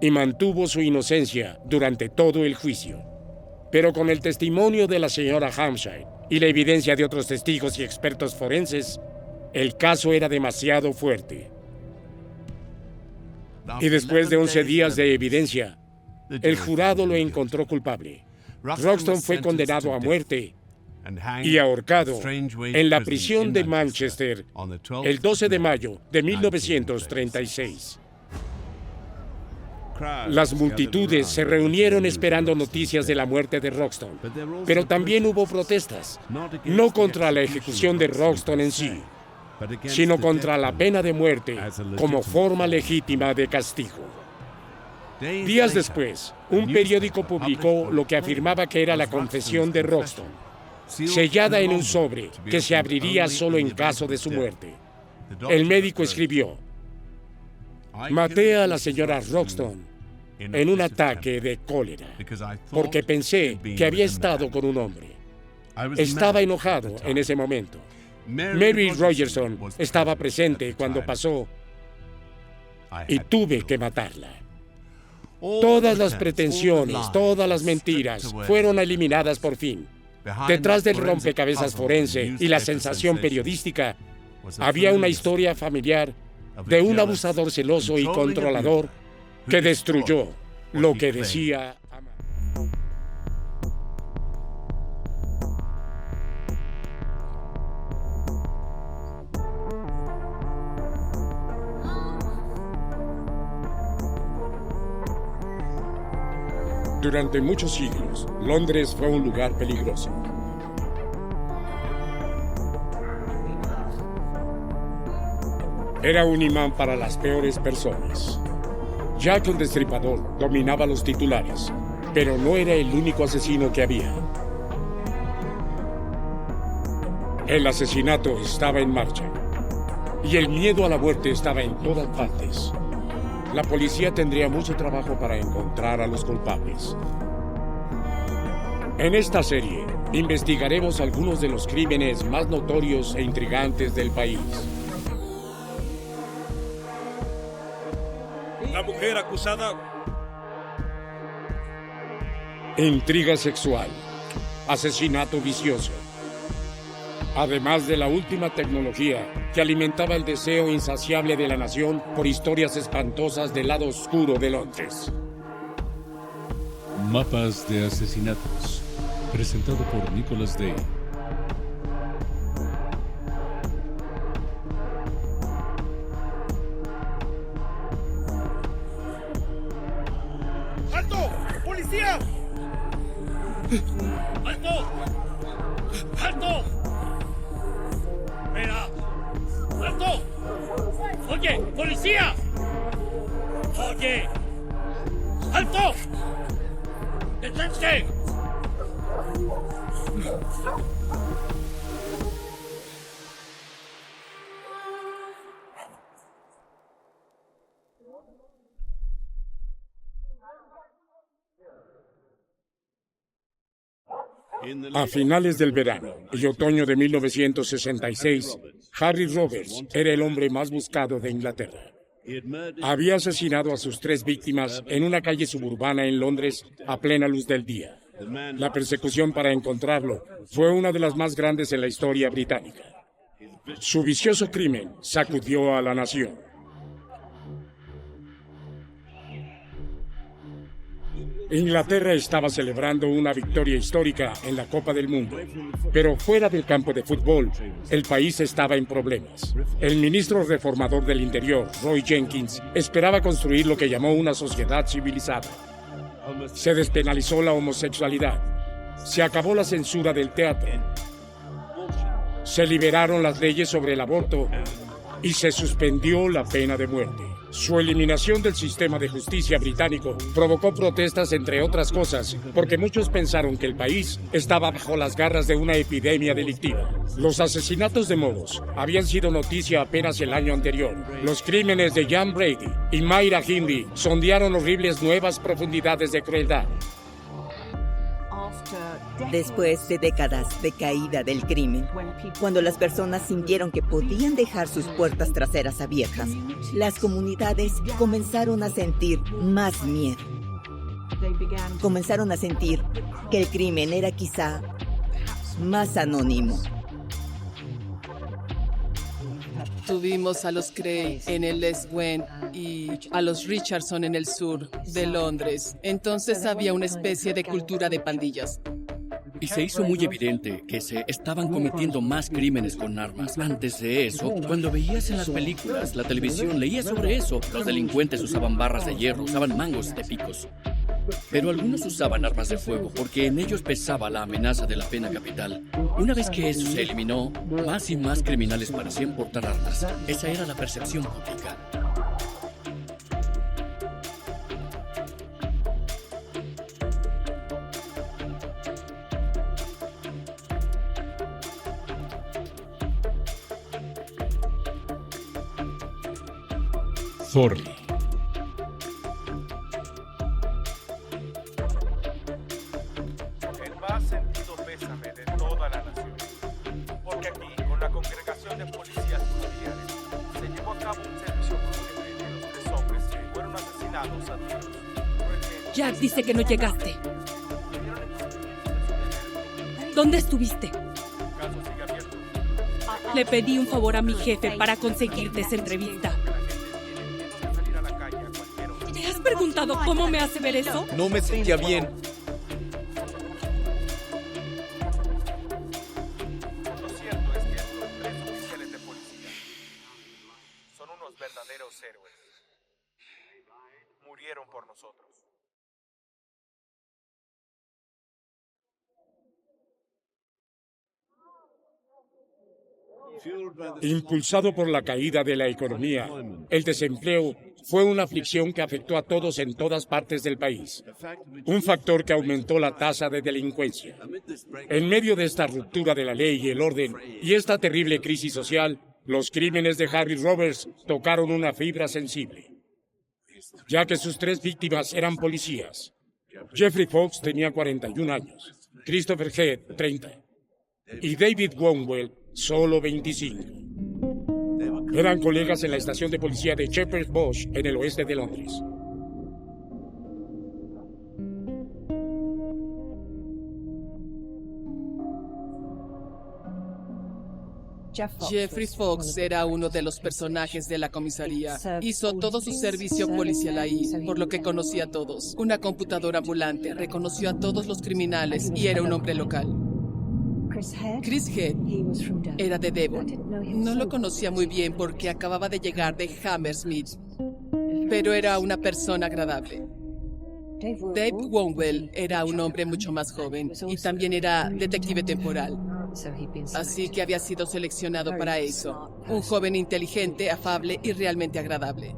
y mantuvo su inocencia durante todo el juicio. Pero con el testimonio de la señora Hampshire y la evidencia de otros testigos y expertos forenses, el caso era demasiado fuerte. Y después de 11 días de evidencia, el jurado lo encontró culpable. Roxton fue condenado a muerte y ahorcado en la prisión de Manchester el 12 de mayo de 1936. Las multitudes se reunieron esperando noticias de la muerte de Roxton, pero también hubo protestas, no contra la ejecución de Roxton en sí, sino contra la pena de muerte como forma legítima de castigo. Días después, un periódico publicó lo que afirmaba que era la confesión de Roxton, sellada en un sobre que se abriría solo en caso de su muerte. El médico escribió: maté a la señora Roxton en un ataque de cólera, porque pensé que había estado con un hombre. Estaba enojado en ese momento. Mary Rogerson estaba presente cuando pasó y tuve que matarla. Todas las pretensiones, todas las mentiras fueron eliminadas por fin. Detrás del rompecabezas forense y la sensación periodística, había una historia familiar de un abusador celoso y controlador que destruyó lo que decía amar. Durante muchos siglos, Londres fue un lugar peligroso. Era un imán para las peores personas. Jack el Destripador dominaba los titulares, pero no era el único asesino que había. El asesinato estaba en marcha, y el miedo a la muerte estaba en todas partes. La policía tendría mucho trabajo para encontrar a los culpables. En esta serie, investigaremos algunos de los crímenes más notorios e intrigantes del país. La mujer acusada. Intriga sexual, asesinato vicioso. Además de la última tecnología que alimentaba el deseo insaciable de la nación por historias espantosas del lado oscuro de Londres. Mapas de asesinatos, presentado por Nicholas Day. ¡Alto! ¡Policía! ¡Alto! ¡Alto! ¡Espera! ¡Alto! ¡Oye! ¡Policía! ¡Oye! ¡Alto! ¡Detente! A finales del verano y otoño de 1966, Harry Roberts era el hombre más buscado de Inglaterra. Había asesinado a sus 3 víctimas en una calle suburbana en Londres a plena luz del día. La persecución para encontrarlo fue una de las más grandes en la historia británica. Su vicioso crimen sacudió a la nación. Inglaterra estaba celebrando una victoria histórica en la Copa del Mundo, pero fuera del campo de fútbol, el país estaba en problemas. El ministro reformador del Interior, Roy Jenkins, esperaba construir lo que llamó una sociedad civilizada. Se despenalizó la homosexualidad, se acabó la censura del teatro, se liberaron las leyes sobre el aborto y se suspendió la pena de muerte. Su eliminación del sistema de justicia británico provocó protestas, entre otras cosas, porque muchos pensaron que el país estaba bajo las garras de una epidemia delictiva. Los asesinatos de moros habían sido noticia apenas el año anterior. Los crímenes de Jan Brady y Mayra Hindley sondearon horribles nuevas profundidades de crueldad. Después de décadas de caída del crimen, cuando las personas sintieron que podían dejar sus puertas traseras abiertas, las comunidades comenzaron a sentir más miedo. Comenzaron a sentir que el crimen era quizá más anónimo. Tuvimos a los Cray en el East End y a los Richardson en el sur de Londres. Entonces había una especie de cultura de pandillas. Y se hizo muy evidente que se estaban cometiendo más crímenes con armas. Antes de eso, cuando veías en las películas, la televisión, leías sobre eso. Los delincuentes usaban barras de hierro, usaban mangos de picos. Pero algunos usaban armas de fuego porque en ellos pesaba la amenaza de la pena capital. Una vez que eso se eliminó, más y más criminales parecían portar armas. Esa era la percepción pública. Thorley. El más sentido pésame de toda la nación, porque aquí, con la congregación de policías familiares, se llevó a cabo un servicio fúnebre de los 3 hombres que fueron asesinados a tiros. Jack dice que no llegaste. ¿Dónde estuviste? Le pedí un favor a mi jefe para conseguirte esa entrevista. ¿Te has preguntado cómo me hace ver eso? No me sentía bien. Lo cierto es que estos 3 oficiales de policía son unos verdaderos héroes. Murieron por nosotros. Impulsado por la caída de la economía, el desempleo fue una aflicción que afectó a todos en todas partes del país, un factor que aumentó la tasa de delincuencia. En medio de esta ruptura de la ley y el orden y esta terrible crisis social, los crímenes de Harry Roberts tocaron una fibra sensible, ya que sus 3 víctimas eran policías. Jeffrey Fox tenía 41 años, Christopher Head, 30, y David Wombwell, solo 25. Eran colegas en la estación de policía de Shepherd's Bush, en el oeste de Londres. Jeffrey Fox era uno de los personajes de la comisaría. Hizo todo su servicio policial ahí, por lo que conocía a todos. Una computadora ambulante, reconoció a todos los criminales y era un hombre local. Chris Head era de Devon. No lo conocía muy bien porque acababa de llegar de Hammersmith, pero era una persona agradable. Dave Wombwell era un hombre mucho más joven y también era detective temporal. Así que había sido seleccionado para eso. Un joven inteligente, afable y realmente agradable.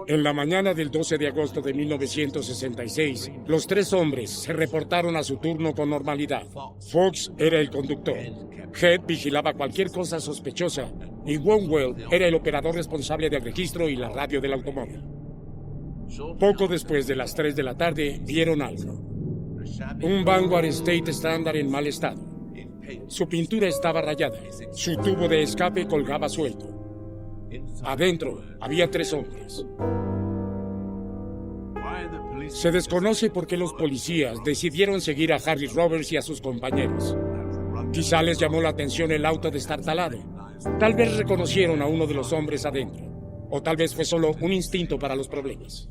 En la mañana del 12 de agosto de 1966, los 3 hombres se reportaron a su turno con normalidad. Fox era el conductor, Head vigilaba cualquier cosa sospechosa y Wombwell era el operador responsable del registro y la radio del automóvil. Poco después de las 3 de la tarde, vieron algo. Un Vanguard State Standard en mal estado. Su pintura estaba rayada. Su tubo de escape colgaba suelto. Adentro había 3 hombres. Se desconoce por qué los policías decidieron seguir a Harry Roberts y a sus compañeros. Quizá les llamó la atención el auto destartalado. Tal vez reconocieron a uno de los hombres adentro. O tal vez fue solo un instinto para los problemas.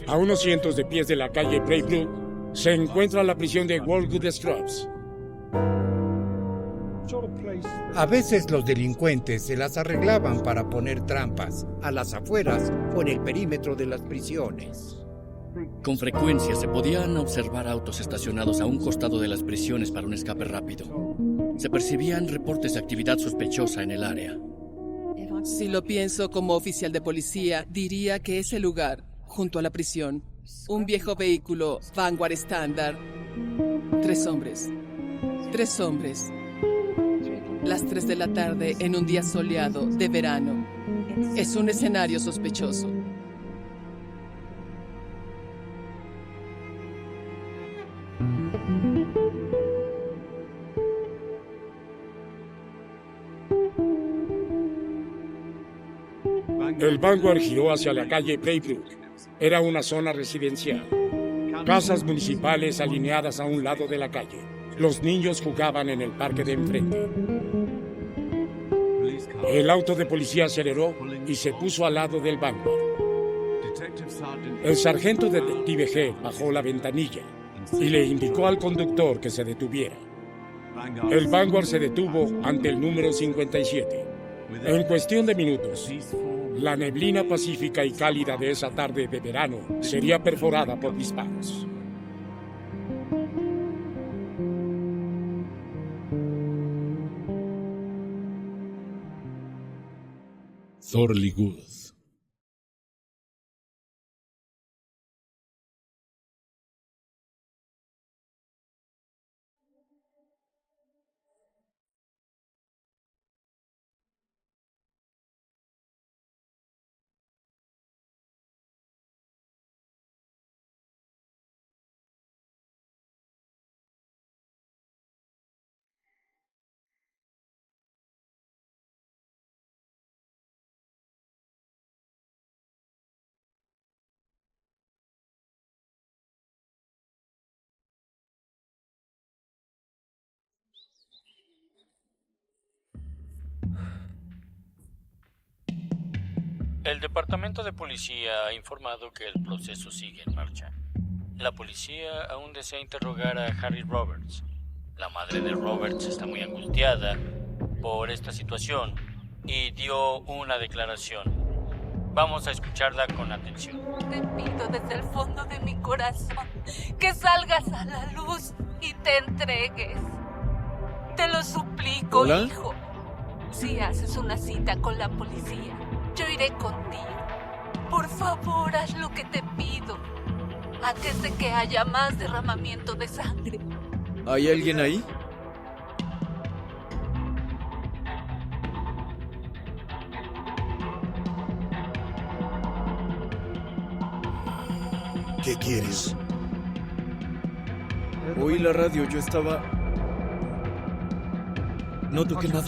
A unos cientos de pies de la calle Braybrook se encuentra la prisión de Walwood Scrubs. A veces los delincuentes se las arreglaban para poner trampas a las afueras o en el perímetro de las prisiones. Con frecuencia se podían observar autos estacionados a un costado de las prisiones para un escape rápido. Se percibían reportes de actividad sospechosa en el área. Si lo pienso como oficial de policía, diría que ese lugar, junto a la prisión, un viejo vehículo Vanguard estándar, 3 hombres. 3 hombres. Las 3 de la tarde en un día soleado de verano. Es un escenario sospechoso. El Vanguard giró hacia la calle Braybrook. Era una zona residencial. Casas municipales alineadas a un lado de la calle. Los niños jugaban en el parque de enfrente. El auto de policía aceleró y se puso al lado del Vanguard. El sargento detective G bajó la ventanilla y le indicó al conductor que se detuviera. El Vanguard se detuvo ante el número 57. En cuestión de minutos, la neblina pacífica y cálida de esa tarde de verano sería perforada por disparos. Thorleywood. El departamento de policía ha informado que el proceso sigue en marcha. La policía aún desea interrogar a Harry Roberts. La madre de Roberts está muy angustiada por esta situación y dio una declaración. Vamos a escucharla con atención. Te pido desde el fondo de mi corazón que salgas a la luz y te entregues. Te lo suplico, ¿Hola? hijo. Si haces una cita con la policía, yo iré contigo. Por favor, haz lo que te pido, antes de que haya más derramamiento de sangre. ¿Hay alguien ahí? ¿Qué quieres? Oí la radio, yo estaba... No toqué nada.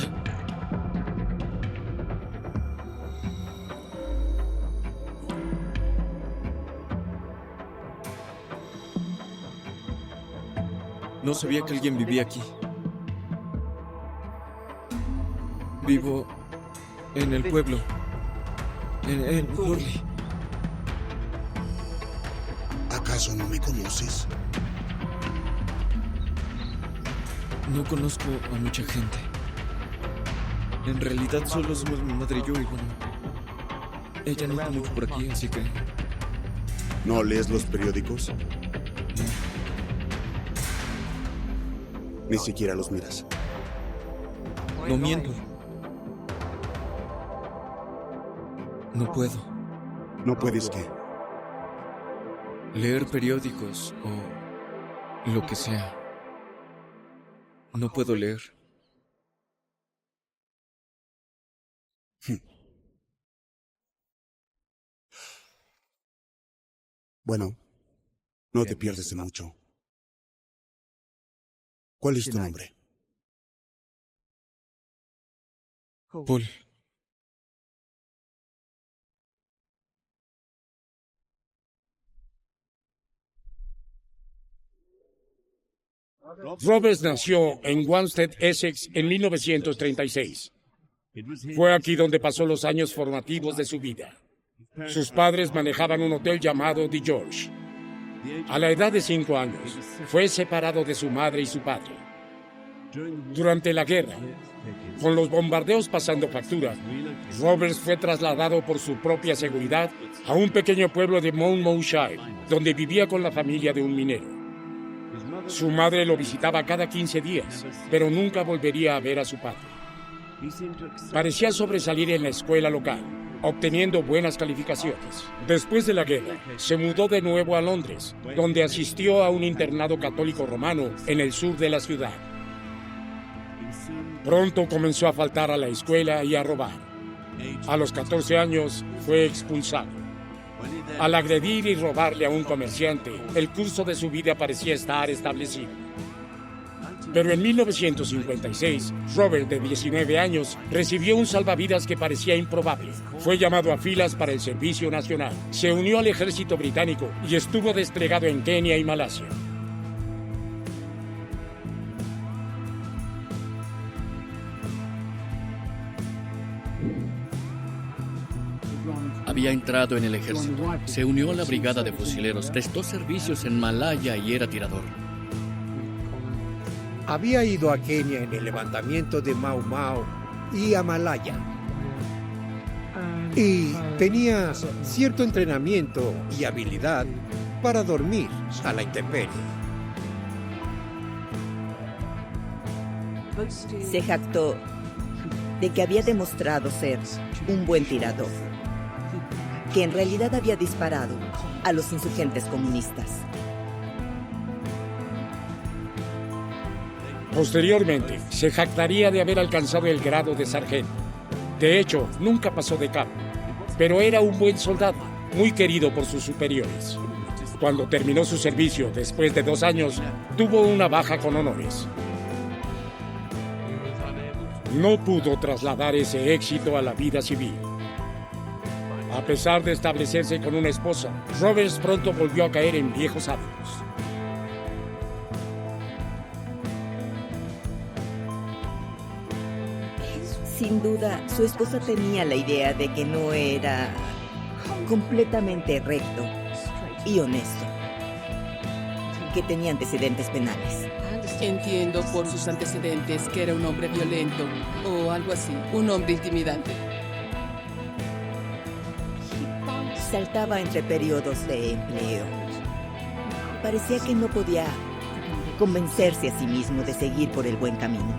No sabía que alguien vivía aquí. Vivo en el pueblo. En Thorley. ¿Acaso no me conoces? No conozco a mucha gente. En realidad solo somos mi madre y yo, y bueno, ella no está mucho por aquí, así que... ¿No lees los periódicos? Ni siquiera los miras. No miento. No puedo. ¿No puedes qué? Leer periódicos o lo que sea. No puedo leer. Bueno, no te pierdes de mucho. ¿Cuál es tu nombre? Paul. Roberts nació en Wanstead, Essex, en 1936. Fue aquí donde pasó los años formativos de su vida. Sus padres manejaban un hotel llamado The George. A la edad de 5 años, fue separado de su madre y su padre. Durante la guerra, con los bombardeos pasando factura, Roberts fue trasladado por su propia seguridad a un pequeño pueblo de Monmouthshire, donde vivía con la familia de un minero. Su madre lo visitaba cada 15 días, pero nunca volvería a ver a su padre. Parecía sobresalir en la escuela local, obteniendo buenas calificaciones. Después de la guerra, se mudó de nuevo a Londres, donde asistió a un internado católico romano en el sur de la ciudad. Pronto comenzó a faltar a la escuela y a robar. A los 14 años fue expulsado. Al agredir y robarle a un comerciante, el curso de su vida parecía estar establecido. Pero en 1956, Robert, de 19 años, recibió un salvavidas que parecía improbable. Fue llamado a filas para el servicio nacional. Se unió al ejército británico y estuvo desplegado en Kenia y Malasia. Había entrado en el ejército, se unió a la brigada de fusileros, prestó servicios en Malaya y era tirador. Había ido a Kenia en el levantamiento de Mau Mau y a Malaya. Y tenía cierto entrenamiento y habilidad para dormir a la intemperie. Se jactó de que había demostrado ser un buen tirador, que en realidad había disparado a los insurgentes comunistas. Posteriormente, se jactaría de haber alcanzado el grado de sargento. De hecho, nunca pasó de cabo, pero era un buen soldado, muy querido por sus superiores. Cuando terminó su servicio, después de 2 años, tuvo una baja con honores. No pudo trasladar ese éxito a la vida civil. A pesar de establecerse con una esposa, Roberts pronto volvió a caer en viejos hábitos. Sin duda, su esposa tenía la idea de que no era completamente recto y honesto, que tenía antecedentes penales. Entiendo por sus antecedentes que era un hombre violento o algo así, un hombre intimidante. Saltaba entre periodos de empleo. Parecía que no podía convencerse a sí mismo de seguir por el buen camino.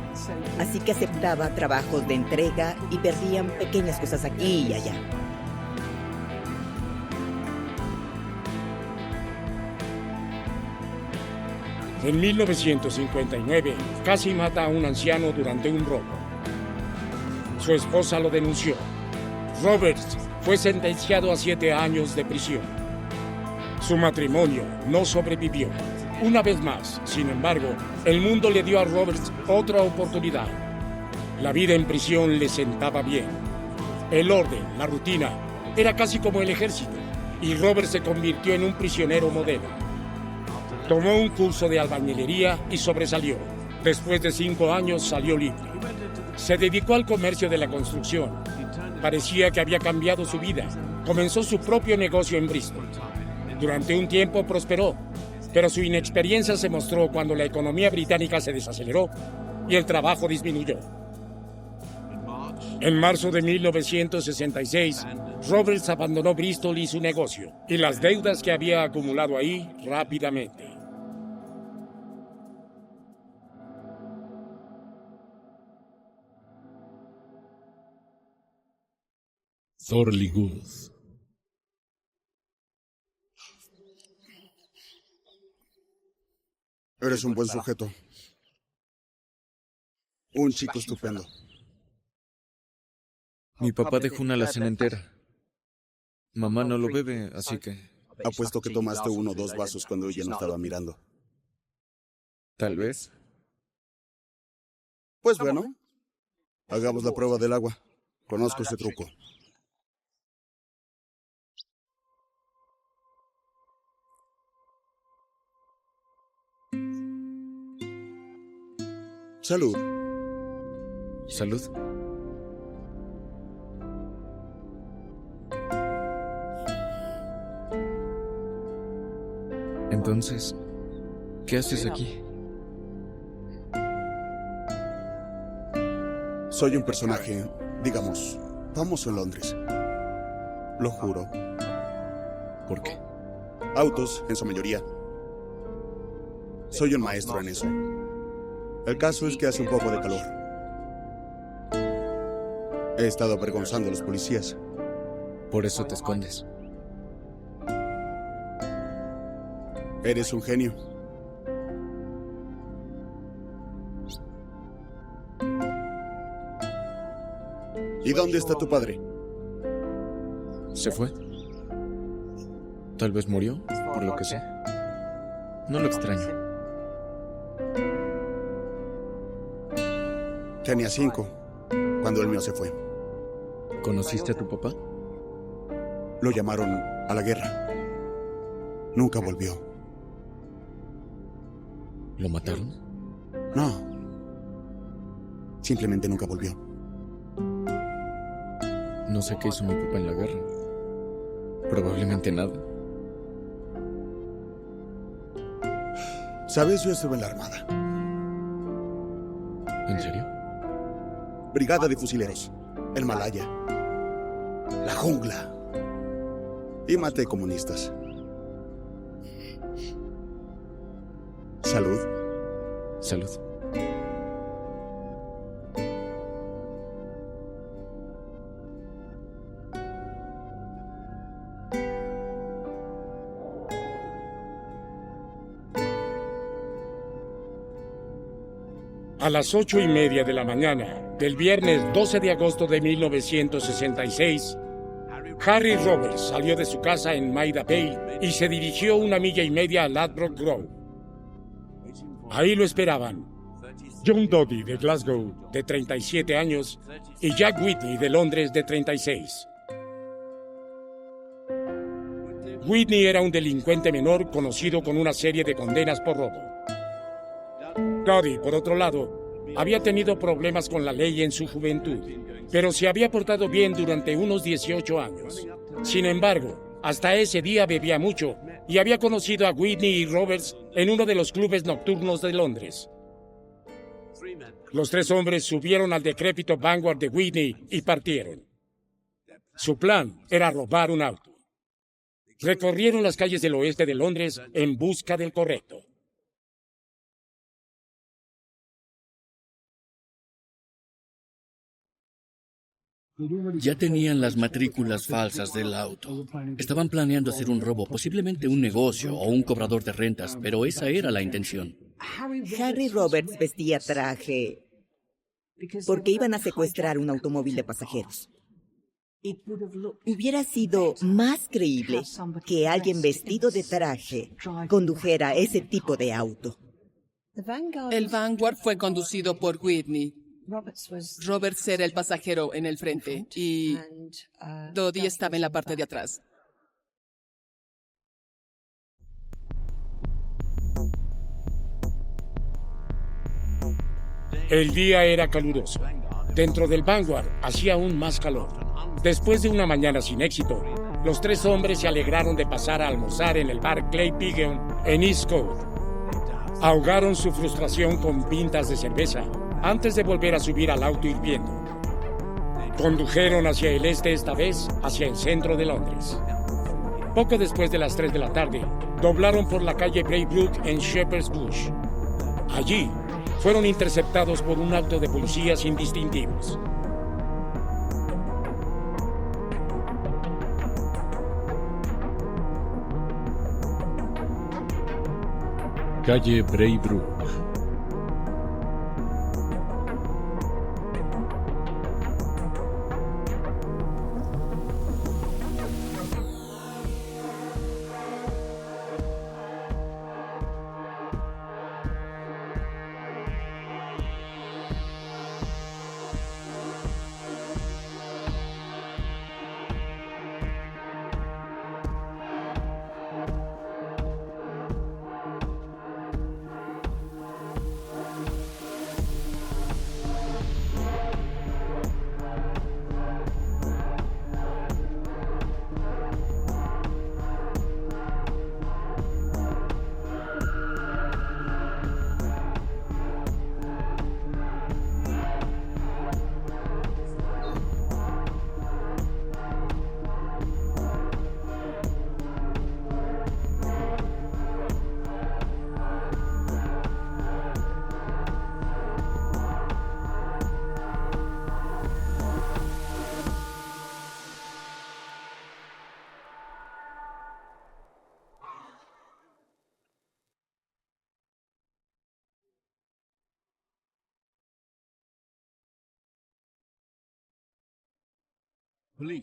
Así que aceptaba trabajos de entrega y perdían pequeñas cosas aquí y allá. En 1959, casi mata a un anciano durante un robo. Su esposa lo denunció. Roberts fue sentenciado a 7 años de prisión. Su matrimonio no sobrevivió. Una vez más, sin embargo, el mundo le dio a Roberts otra oportunidad. La vida en prisión le sentaba bien. El orden, la rutina, era casi como el ejército, y Roberts se convirtió en un prisionero modelo. Tomó un curso de albañilería y sobresalió. Después de 5 años salió libre. Se dedicó al comercio de la construcción. Parecía que había cambiado su vida. Comenzó su propio negocio en Bristol. Durante un tiempo prosperó, pero su inexperiencia se mostró cuando la economía británica se desaceleró y el trabajo disminuyó. En marzo de 1966, Roberts abandonó Bristol y su negocio, y las deudas que había acumulado ahí rápidamente. Thorley Good. Eres un buen sujeto. Un chico estupendo. Mi papá dejó una alacena entera. Mamá no lo bebe, así que... Apuesto que tomaste 1 o 2 vasos cuando ella no estaba mirando. Tal vez. Pues bueno, hagamos la prueba del agua. Conozco ese truco. Salud. Salud. Entonces, ¿qué haces aquí? Soy un personaje, digamos, famoso en Londres. Lo juro. ¿Por qué? Autos, en su mayoría. Soy un maestro en eso. El caso es que hace un poco de calor. He estado avergonzando a los policías. Por eso te escondes. Eres un genio. ¿Y dónde está tu padre? Se fue. Tal vez murió, por lo que sé. No lo extraño. Tenía 5 cuando el mío se fue. ¿Conociste a tu papá? Lo llamaron a la guerra. Nunca volvió. ¿Lo mataron? No. Simplemente nunca volvió. No sé qué hizo mi papá en la guerra. Probablemente nada. ¿Sabes? Yo estuve en la Armada. ¿En serio? Brigada de fusileros. El Malaya. La jungla. Y maté comunistas. Salud. Salud. A las 8:30 de la mañana del viernes 12 de agosto de 1966, Harry Roberts salió de su casa en Maida Vale y se dirigió 1,5 millas a Ladbroke Grove. Ahí lo esperaban John Doty de Glasgow, de 37 años, y Jack Whitney de Londres, de 36. Whitney era un delincuente menor conocido con una serie de condenas por robo. Doty, por otro lado, había tenido problemas con la ley en su juventud, pero se había portado bien durante unos 18 años. Sin embargo, hasta ese día bebía mucho y había conocido a Whitney y Roberts en uno de los clubes nocturnos de Londres. Los 3 hombres subieron al decrépito Vanguard de Whitney y partieron. Su plan era robar un auto. Recorrieron las calles del oeste de Londres en busca del correcto. Ya tenían las matrículas falsas del auto. Estaban planeando hacer un robo, posiblemente un negocio o un cobrador de rentas, pero esa era la intención. Harry Roberts vestía traje porque iban a secuestrar un automóvil de pasajeros. Hubiera sido más creíble que alguien vestido de traje condujera ese tipo de auto. El Vanguard fue conducido por Whitney. Roberts era el pasajero en el frente y Doty estaba en la parte de atrás. El día era caluroso. Dentro del Vanguard hacía aún más calor. Después de una mañana sin éxito, los 3 hombres se alegraron de pasar a almorzar en el bar Clay Pigeon en East Coast. Ahogaron su frustración con pintas de cerveza antes de volver a subir al auto hirviendo. Condujeron hacia el este, esta vez hacia el centro de Londres. Poco después de las 3 de la tarde, doblaron por la calle Braybrook en Shepherd's Bush. Allí, fueron interceptados por un auto de policía sin distintivos. Calle Braybrook.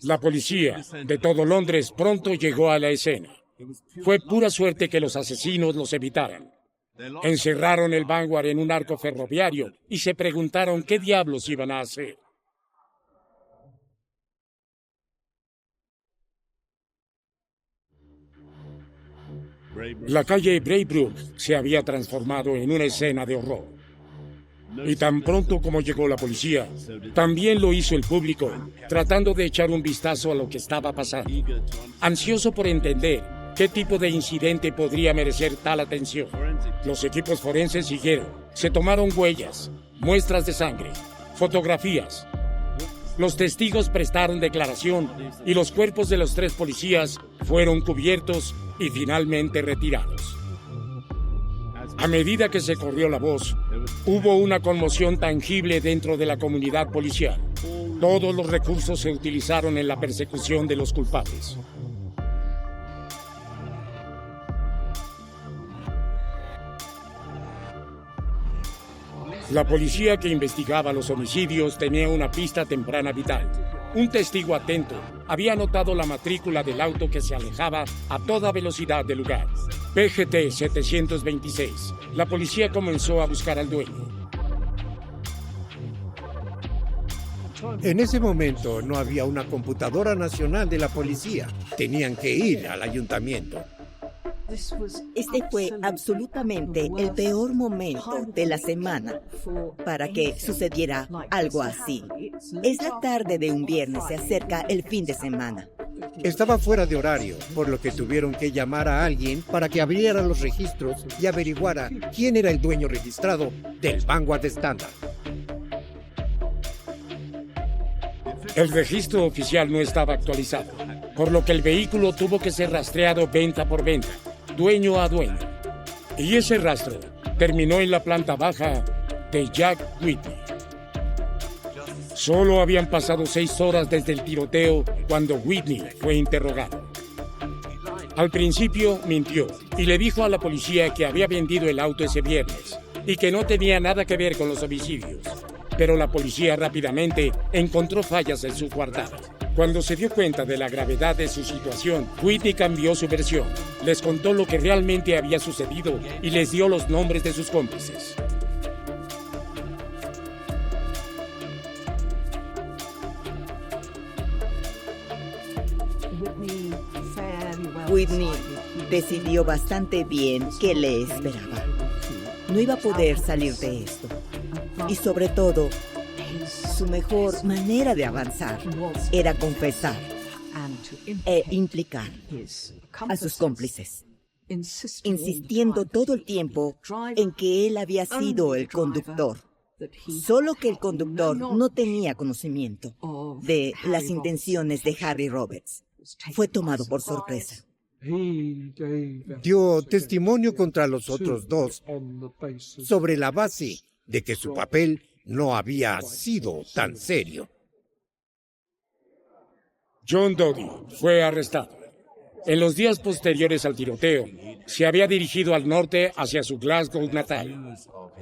La policía de todo Londres pronto llegó a la escena. Fue pura suerte que los asesinos los evitaran. Encerraron el Vanguard en un arco ferroviario y se preguntaron qué diablos iban a hacer. La calle Braybrook se había transformado en una escena de horror. Y tan pronto como llegó la policía, también lo hizo el público, tratando de echar un vistazo a lo que estaba pasando, ansioso por entender qué tipo de incidente podría merecer tal atención. Los equipos forenses siguieron, se tomaron huellas, muestras de sangre, fotografías. Los testigos prestaron declaración y los cuerpos de los 3 policías fueron cubiertos y finalmente retirados. A medida que se corrió la voz, hubo una conmoción tangible dentro de la comunidad policial. Todos los recursos se utilizaron en la persecución de los culpables. La policía que investigaba los homicidios tenía una pista temprana vital. Un testigo atento había notado la matrícula del auto que se alejaba a toda velocidad del lugar. PGT 726. La policía comenzó a buscar al dueño. En ese momento no había una computadora nacional de la policía. Tenían que ir al ayuntamiento. Este fue absolutamente el peor momento de la semana para que sucediera algo así. Es la tarde de un viernes, se acerca el fin de semana. Estaba fuera de horario, por lo que tuvieron que llamar a alguien para que abriera los registros y averiguara quién era el dueño registrado del Vanguard Standard. El registro oficial no estaba actualizado, por lo que el vehículo tuvo que ser rastreado venta por venta, dueño a dueño. Y ese rastro terminó en la planta baja de Jack Whitney. Solo habían pasado 6 horas desde el tiroteo cuando Whitney fue interrogado. Al principio mintió y le dijo a la policía que había vendido el auto ese viernes y que no tenía nada que ver con los homicidios. Pero la policía rápidamente encontró fallas en su coartada. Cuando se dio cuenta de la gravedad de su situación, Whitney cambió su versión, les contó lo que realmente había sucedido y les dio los nombres de sus cómplices. Whitney decidió bastante bien qué le esperaba. No iba a poder salir de esto. Y sobre todo, su mejor manera de avanzar era confesar e implicar a sus cómplices, insistiendo todo el tiempo en que él había sido el conductor, solo que el conductor no tenía conocimiento de las intenciones de Harry Roberts. Fue tomado por sorpresa. Dio testimonio contra los otros 2 sobre la base de que su papel no había sido tan serio. John Doty fue arrestado. En los días posteriores al tiroteo, se había dirigido al norte hacia su Glasgow natal.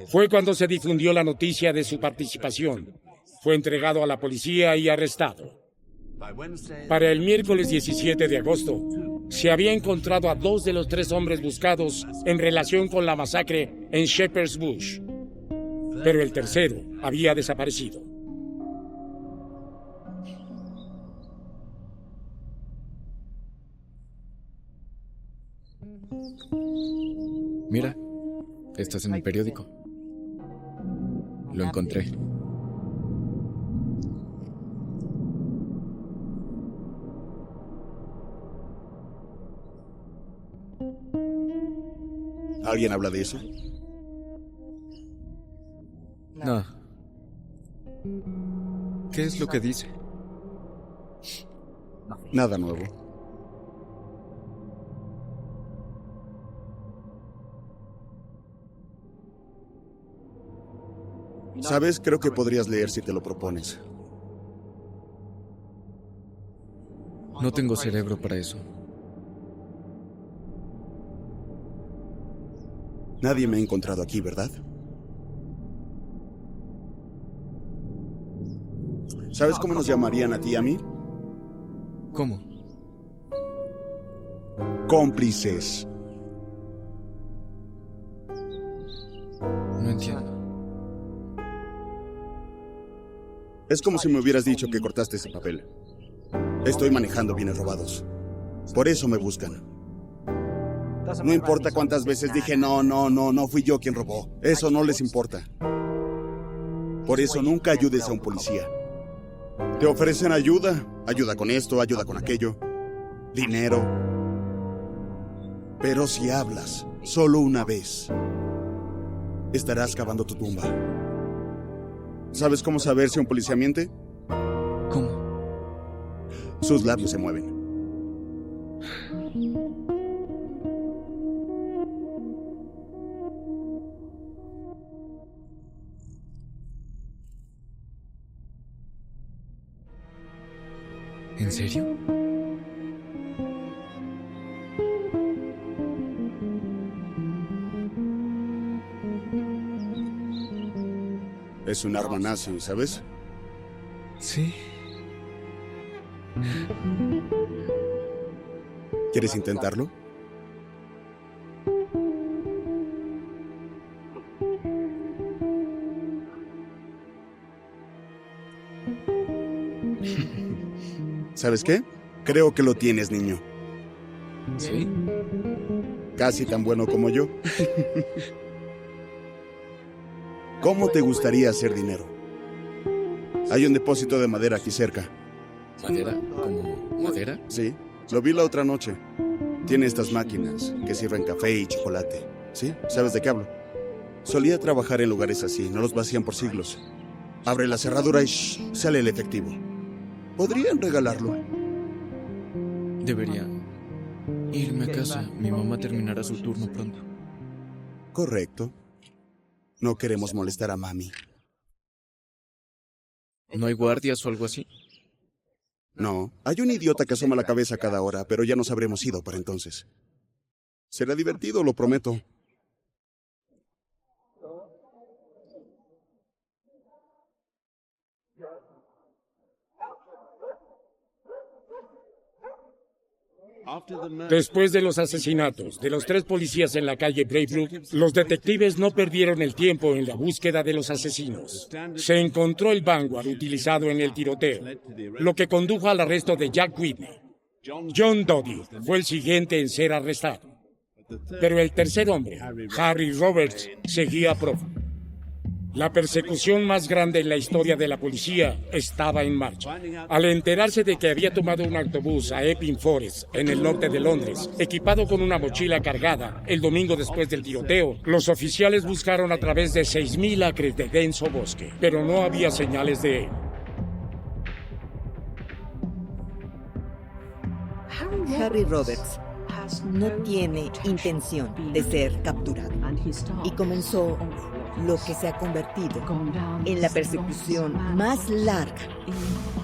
Fue cuando se difundió la noticia de su participación. Fue entregado a la policía y arrestado. Para el miércoles 17 de agosto, se había encontrado a 2 de los 3 hombres buscados en relación con la masacre en Shepherd's Bush. Pero el tercero había desaparecido. Mira, estás en el periódico. Lo encontré. ¿Alguien habla de eso? No. ¿Qué es lo que dice? Nada nuevo. ¿Sabes? Creo que podrías leer si te lo propones. No tengo cerebro para eso. Nadie me ha encontrado aquí, ¿verdad? ¿Sabes cómo nos llamarían a ti y a mí? ¿Cómo? Cómplices. No entiendo. Es como si me hubieras dicho que cortaste ese papel. Estoy manejando bienes robados. Por eso me buscan. No importa cuántas veces dije no fui yo quien robó. Eso no les importa. Por eso nunca ayudes a un policía. Te ofrecen ayuda. Ayuda con esto, ayuda con aquello. Dinero. Pero si hablas solo una vez, estarás cavando tu tumba. ¿Sabes cómo saber si un policía miente? ¿Cómo? Sus labios se mueven. ¿En serio? Es un arma nazi, ¿sabes? Sí. ¿Quieres intentarlo? ¿Sabes qué? Creo que lo tienes, niño. ¿Sí? Casi tan bueno como yo. ¿Cómo te gustaría hacer dinero? Hay un depósito de madera aquí cerca. ¿Madera? ¿Como madera? Sí, lo vi la otra noche. Tiene estas máquinas que sirven café y chocolate. ¿Sí? ¿Sabes de qué hablo? Solía trabajar en lugares así, no los vacían por siglos. Abre la cerradura y sale el efectivo. Podrían regalarlo. Debería irme a casa. Mi mamá terminará su turno pronto. Correcto. No queremos molestar a mami. ¿No hay guardias o algo así? No, hay un idiota que asoma la cabeza cada hora, pero ya nos habremos ido para entonces. Será divertido, lo prometo. Después de los asesinatos de los 3 policías en la calle Braybrook, los detectives no perdieron el tiempo en la búsqueda de los asesinos. Se encontró el Vanguard utilizado en el tiroteo, lo que condujo al arresto de Jack Whitney. John Doty fue el siguiente en ser arrestado. Pero el tercer hombre, Harry Roberts, seguía prófugo. La persecución más grande en la historia de la policía estaba en marcha. Al enterarse de que había tomado un autobús a Epping Forest, en el norte de Londres, equipado con una mochila cargada, el domingo después del tiroteo, los oficiales buscaron a través de 6.000 acres de denso bosque, pero no había señales de él. Harry Roberts no tiene intención de ser capturado y comenzó lo que se ha convertido en la persecución más larga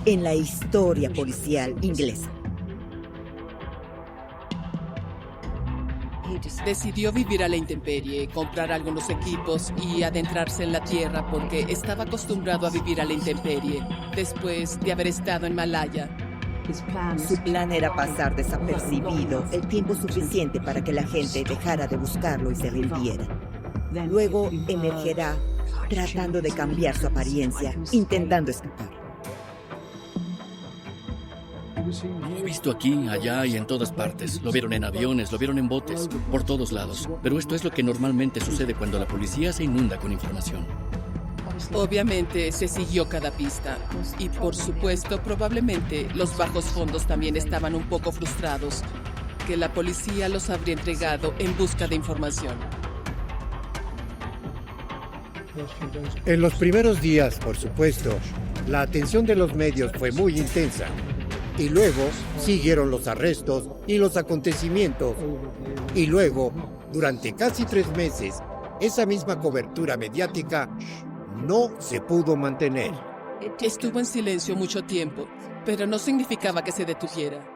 en la historia policial inglesa. Decidió vivir a la intemperie, comprar algunos equipos y adentrarse en la tierra porque estaba acostumbrado a vivir a la intemperie después de haber estado en Malaya. Su plan era pasar desapercibido el tiempo suficiente para que la gente dejara de buscarlo y se rindiera. Luego emergerá tratando de cambiar su apariencia, intentando escapar. Lo he visto aquí, allá y en todas partes. Lo vieron en aviones, lo vieron en botes, por todos lados. Pero esto es lo que normalmente sucede cuando la policía se inunda con información. Obviamente se siguió cada pista y por supuesto probablemente los bajos fondos también estaban un poco frustrados que la policía los habría entregado en busca de información. En los primeros días, por supuesto, la atención de los medios fue muy intensa. Y luego siguieron los arrestos y los acontecimientos. Y luego, durante casi 3 meses, esa misma cobertura mediática no se pudo mantener. Estuvo en silencio mucho tiempo, pero no significaba que se detuviera.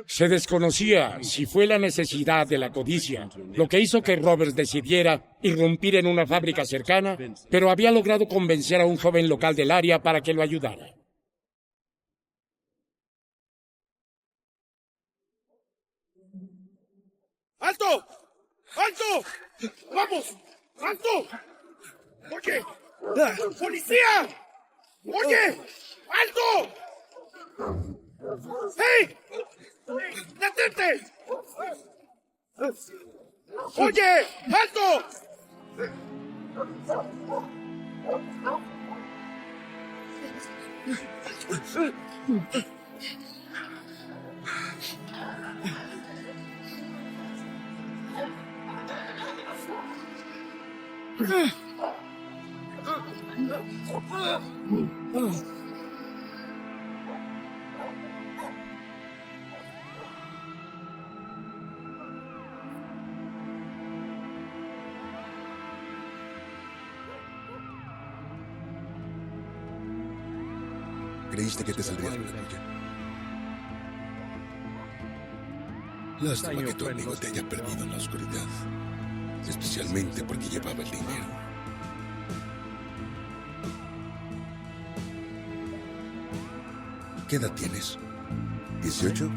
Se desconocía si fue la necesidad de la codicia lo que hizo que Roberts decidiera irrumpir en una fábrica cercana, pero había logrado convencer a un joven local del área para que lo ayudara. ¡Alto! ¡Alto! ¡Vamos! ¡Alto! ¡Oye! ¡Policía! ¡Oye! ¡Alto! ¡Hey! ¡Detente! ¡Oye! ¡Alto! Creíste que te saldrías con la tuya. Lástima que tu amigo te haya perdido en la oscuridad, especialmente porque llevaba el dinero. ¿Qué edad tienes? ¿18?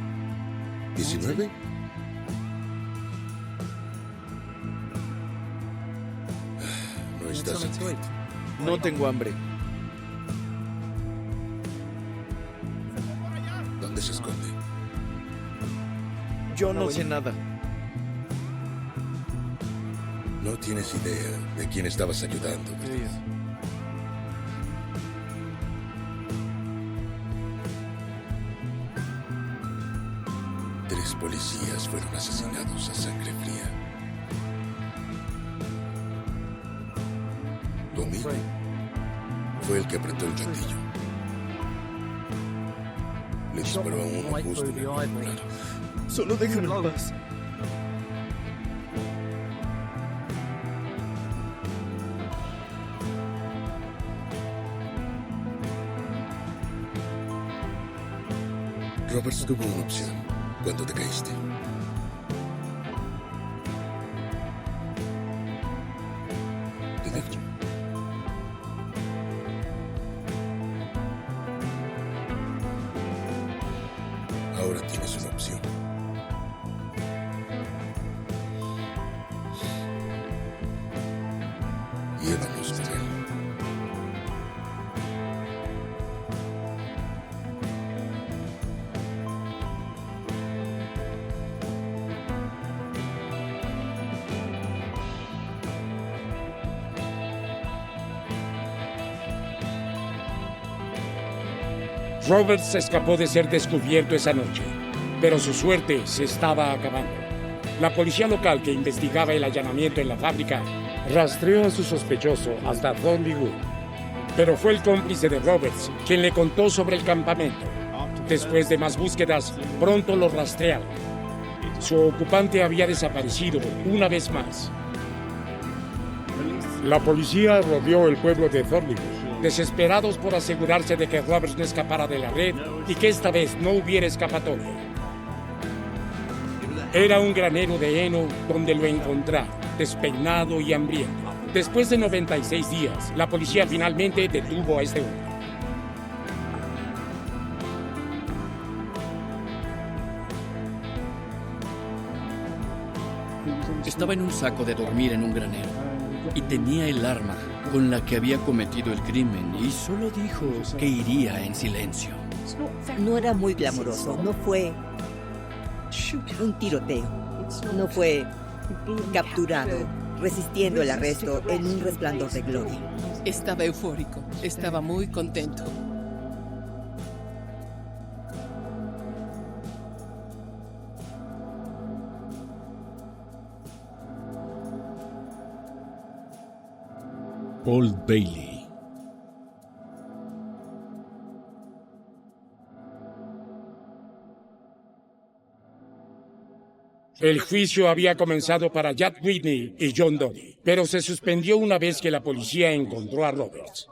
¿19? No estás atento. No tengo hambre. ¿Dónde se esconde? Yo no sé nada. No tienes idea de quién estabas ayudando, ¿verdad? Tres policías fueron asesinados a sangre fría. Tu amigo fue el que apretó el gatillo. Le disparó a uno justo en el yugular. Solo déjame en paz. Roberts tuvo una opción cuando te caíste. Te dejo. Ahora tienes una opción. Llévanos con él. Roberts escapó de ser descubierto esa noche, pero su suerte se estaba acabando. La policía local que investigaba el allanamiento en la fábrica rastreó a su sospechoso hasta Thornley Wood, pero fue el cómplice de Roberts quien le contó sobre el campamento. Después de más búsquedas, pronto lo rastrearon. Su ocupante había desaparecido una vez más. La policía rodeó el pueblo de Thornley Wood, desesperados por asegurarse de que Roberts no escapara de la red y que esta vez no hubiera escapatoria. Era un granero de heno donde lo encontraron, despeinado y hambriento. Después de 96 días, la policía finalmente detuvo a este hombre. Estaba en un saco de dormir en un granero y tenía el arma con la que había cometido el crimen y solo dijo que iría en silencio. No era muy glamoroso, no fue un tiroteo, no fue capturado, resistiendo el arresto en un resplandor de gloria. Estaba eufórico, estaba muy contento. Paul Bailey. El juicio había comenzado para Jack Whitney y John Doty, pero se suspendió una vez que la policía encontró a Roberts.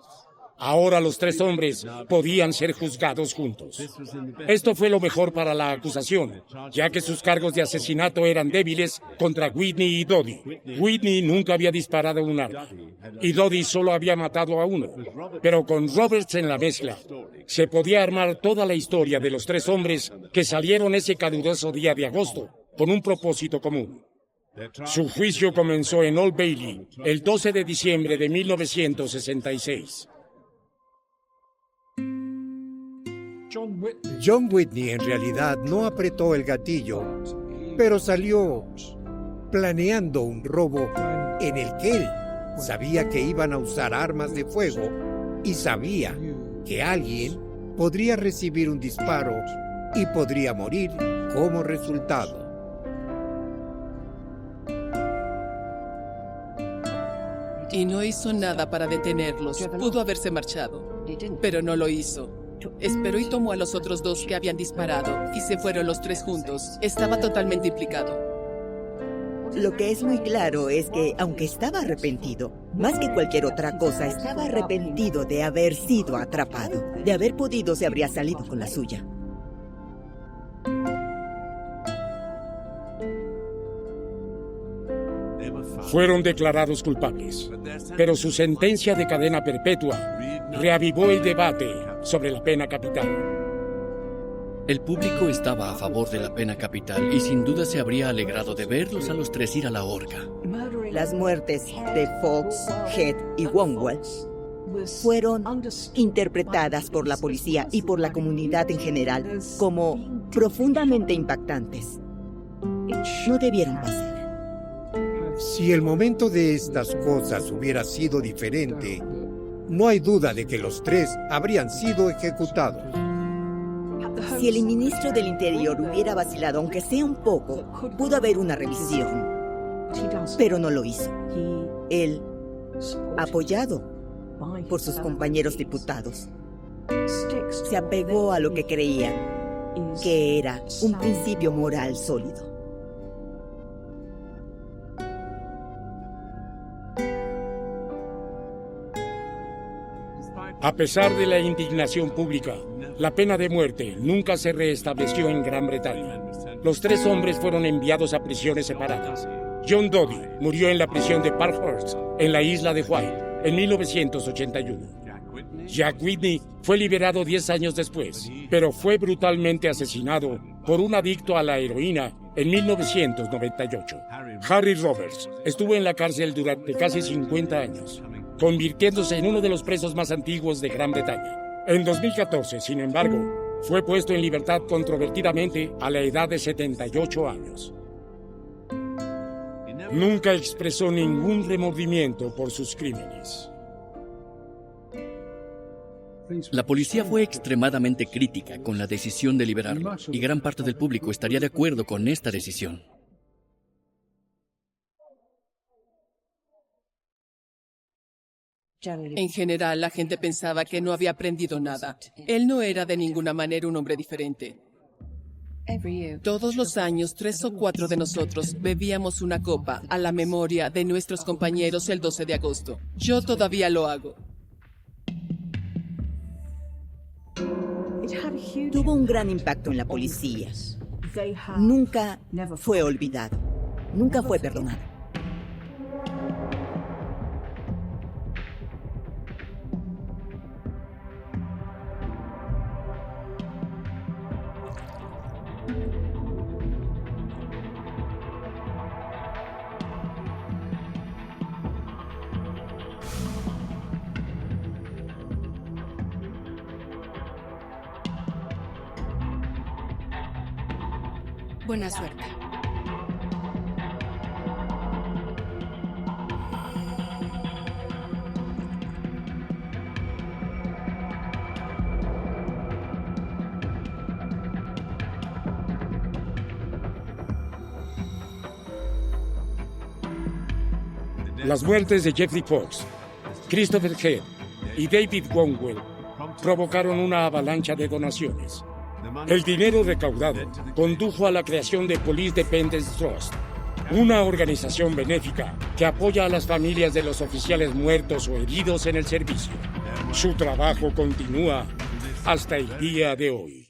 Ahora los tres hombres podían ser juzgados juntos. Esto fue lo mejor para la acusación, ya que sus cargos de asesinato eran débiles contra Whitney y Doty. Whitney nunca había disparado un arma, y Doty solo había matado a uno. Pero con Roberts en la mezcla, se podía armar toda la historia de los tres hombres que salieron ese caluroso día de agosto con un propósito común. Su juicio comenzó en Old Bailey el 12 de diciembre de 1966. John Whitney en realidad no apretó el gatillo, pero salió planeando un robo en el que él sabía que iban a usar armas de fuego y sabía que alguien podría recibir un disparo y podría morir como resultado. Y no hizo nada para detenerlos. Pudo haberse marchado, pero no lo hizo. Esperó y tomó a los otros dos que habían disparado y se fueron los tres juntos. Estaba totalmente implicado. Lo que es muy claro es que, aunque estaba arrepentido, más que cualquier otra cosa, estaba arrepentido de haber sido atrapado. De haber podido, se habría salido con la suya. Fueron declarados culpables, pero su sentencia de cadena perpetua reavivó el debate sobre la pena capital. El público estaba a favor de la pena capital y sin duda se habría alegrado de verlos a los tres ir a la horca. Las muertes de Fox, Head y Woodward fueron interpretadas por la policía y por la comunidad en general como profundamente impactantes. No debieron pasar. Si el momento de estas cosas hubiera sido diferente, no hay duda de que los tres habrían sido ejecutados. Si el ministro del Interior hubiera vacilado, aunque sea un poco, pudo haber una revisión. Pero no lo hizo. Él, apoyado por sus compañeros diputados, se apegó a lo que creían que era un principio moral sólido. A pesar de la indignación pública, la pena de muerte nunca se reestableció en Gran Bretaña. Los tres hombres fueron enviados a prisiones separadas. John Doty murió en la prisión de Parkhurst, en la isla de White, en 1981. Jack Whitney fue liberado 10 años después, pero fue brutalmente asesinado por un adicto a la heroína en 1998. Harry Roberts estuvo en la cárcel durante casi 50 años, convirtiéndose en uno de los presos más antiguos de Gran Bretaña. En 2014, sin embargo, fue puesto en libertad controvertidamente a la edad de 78 años. Nunca expresó ningún remordimiento por sus crímenes. La policía fue extremadamente crítica con la decisión de liberarlo, y gran parte del público estaría de acuerdo con esta decisión. En general, la gente pensaba que no había aprendido nada. Él no era de ninguna manera un hombre diferente. Todos los años, 3 o 4 de nosotros bebíamos una copa a la memoria de nuestros compañeros el 12 de agosto. Yo todavía lo hago. Tuvo un gran impacto en la policía. Nunca fue olvidado. Nunca fue perdonado. Buena suerte. Las muertes de Jeffrey Fox, Christopher Head y David Woodward provocaron una avalancha de donaciones. El dinero recaudado condujo a la creación de Police Dependence Trust, una organización benéfica que apoya a las familias de los oficiales muertos o heridos en el servicio. Su trabajo continúa hasta el día de hoy.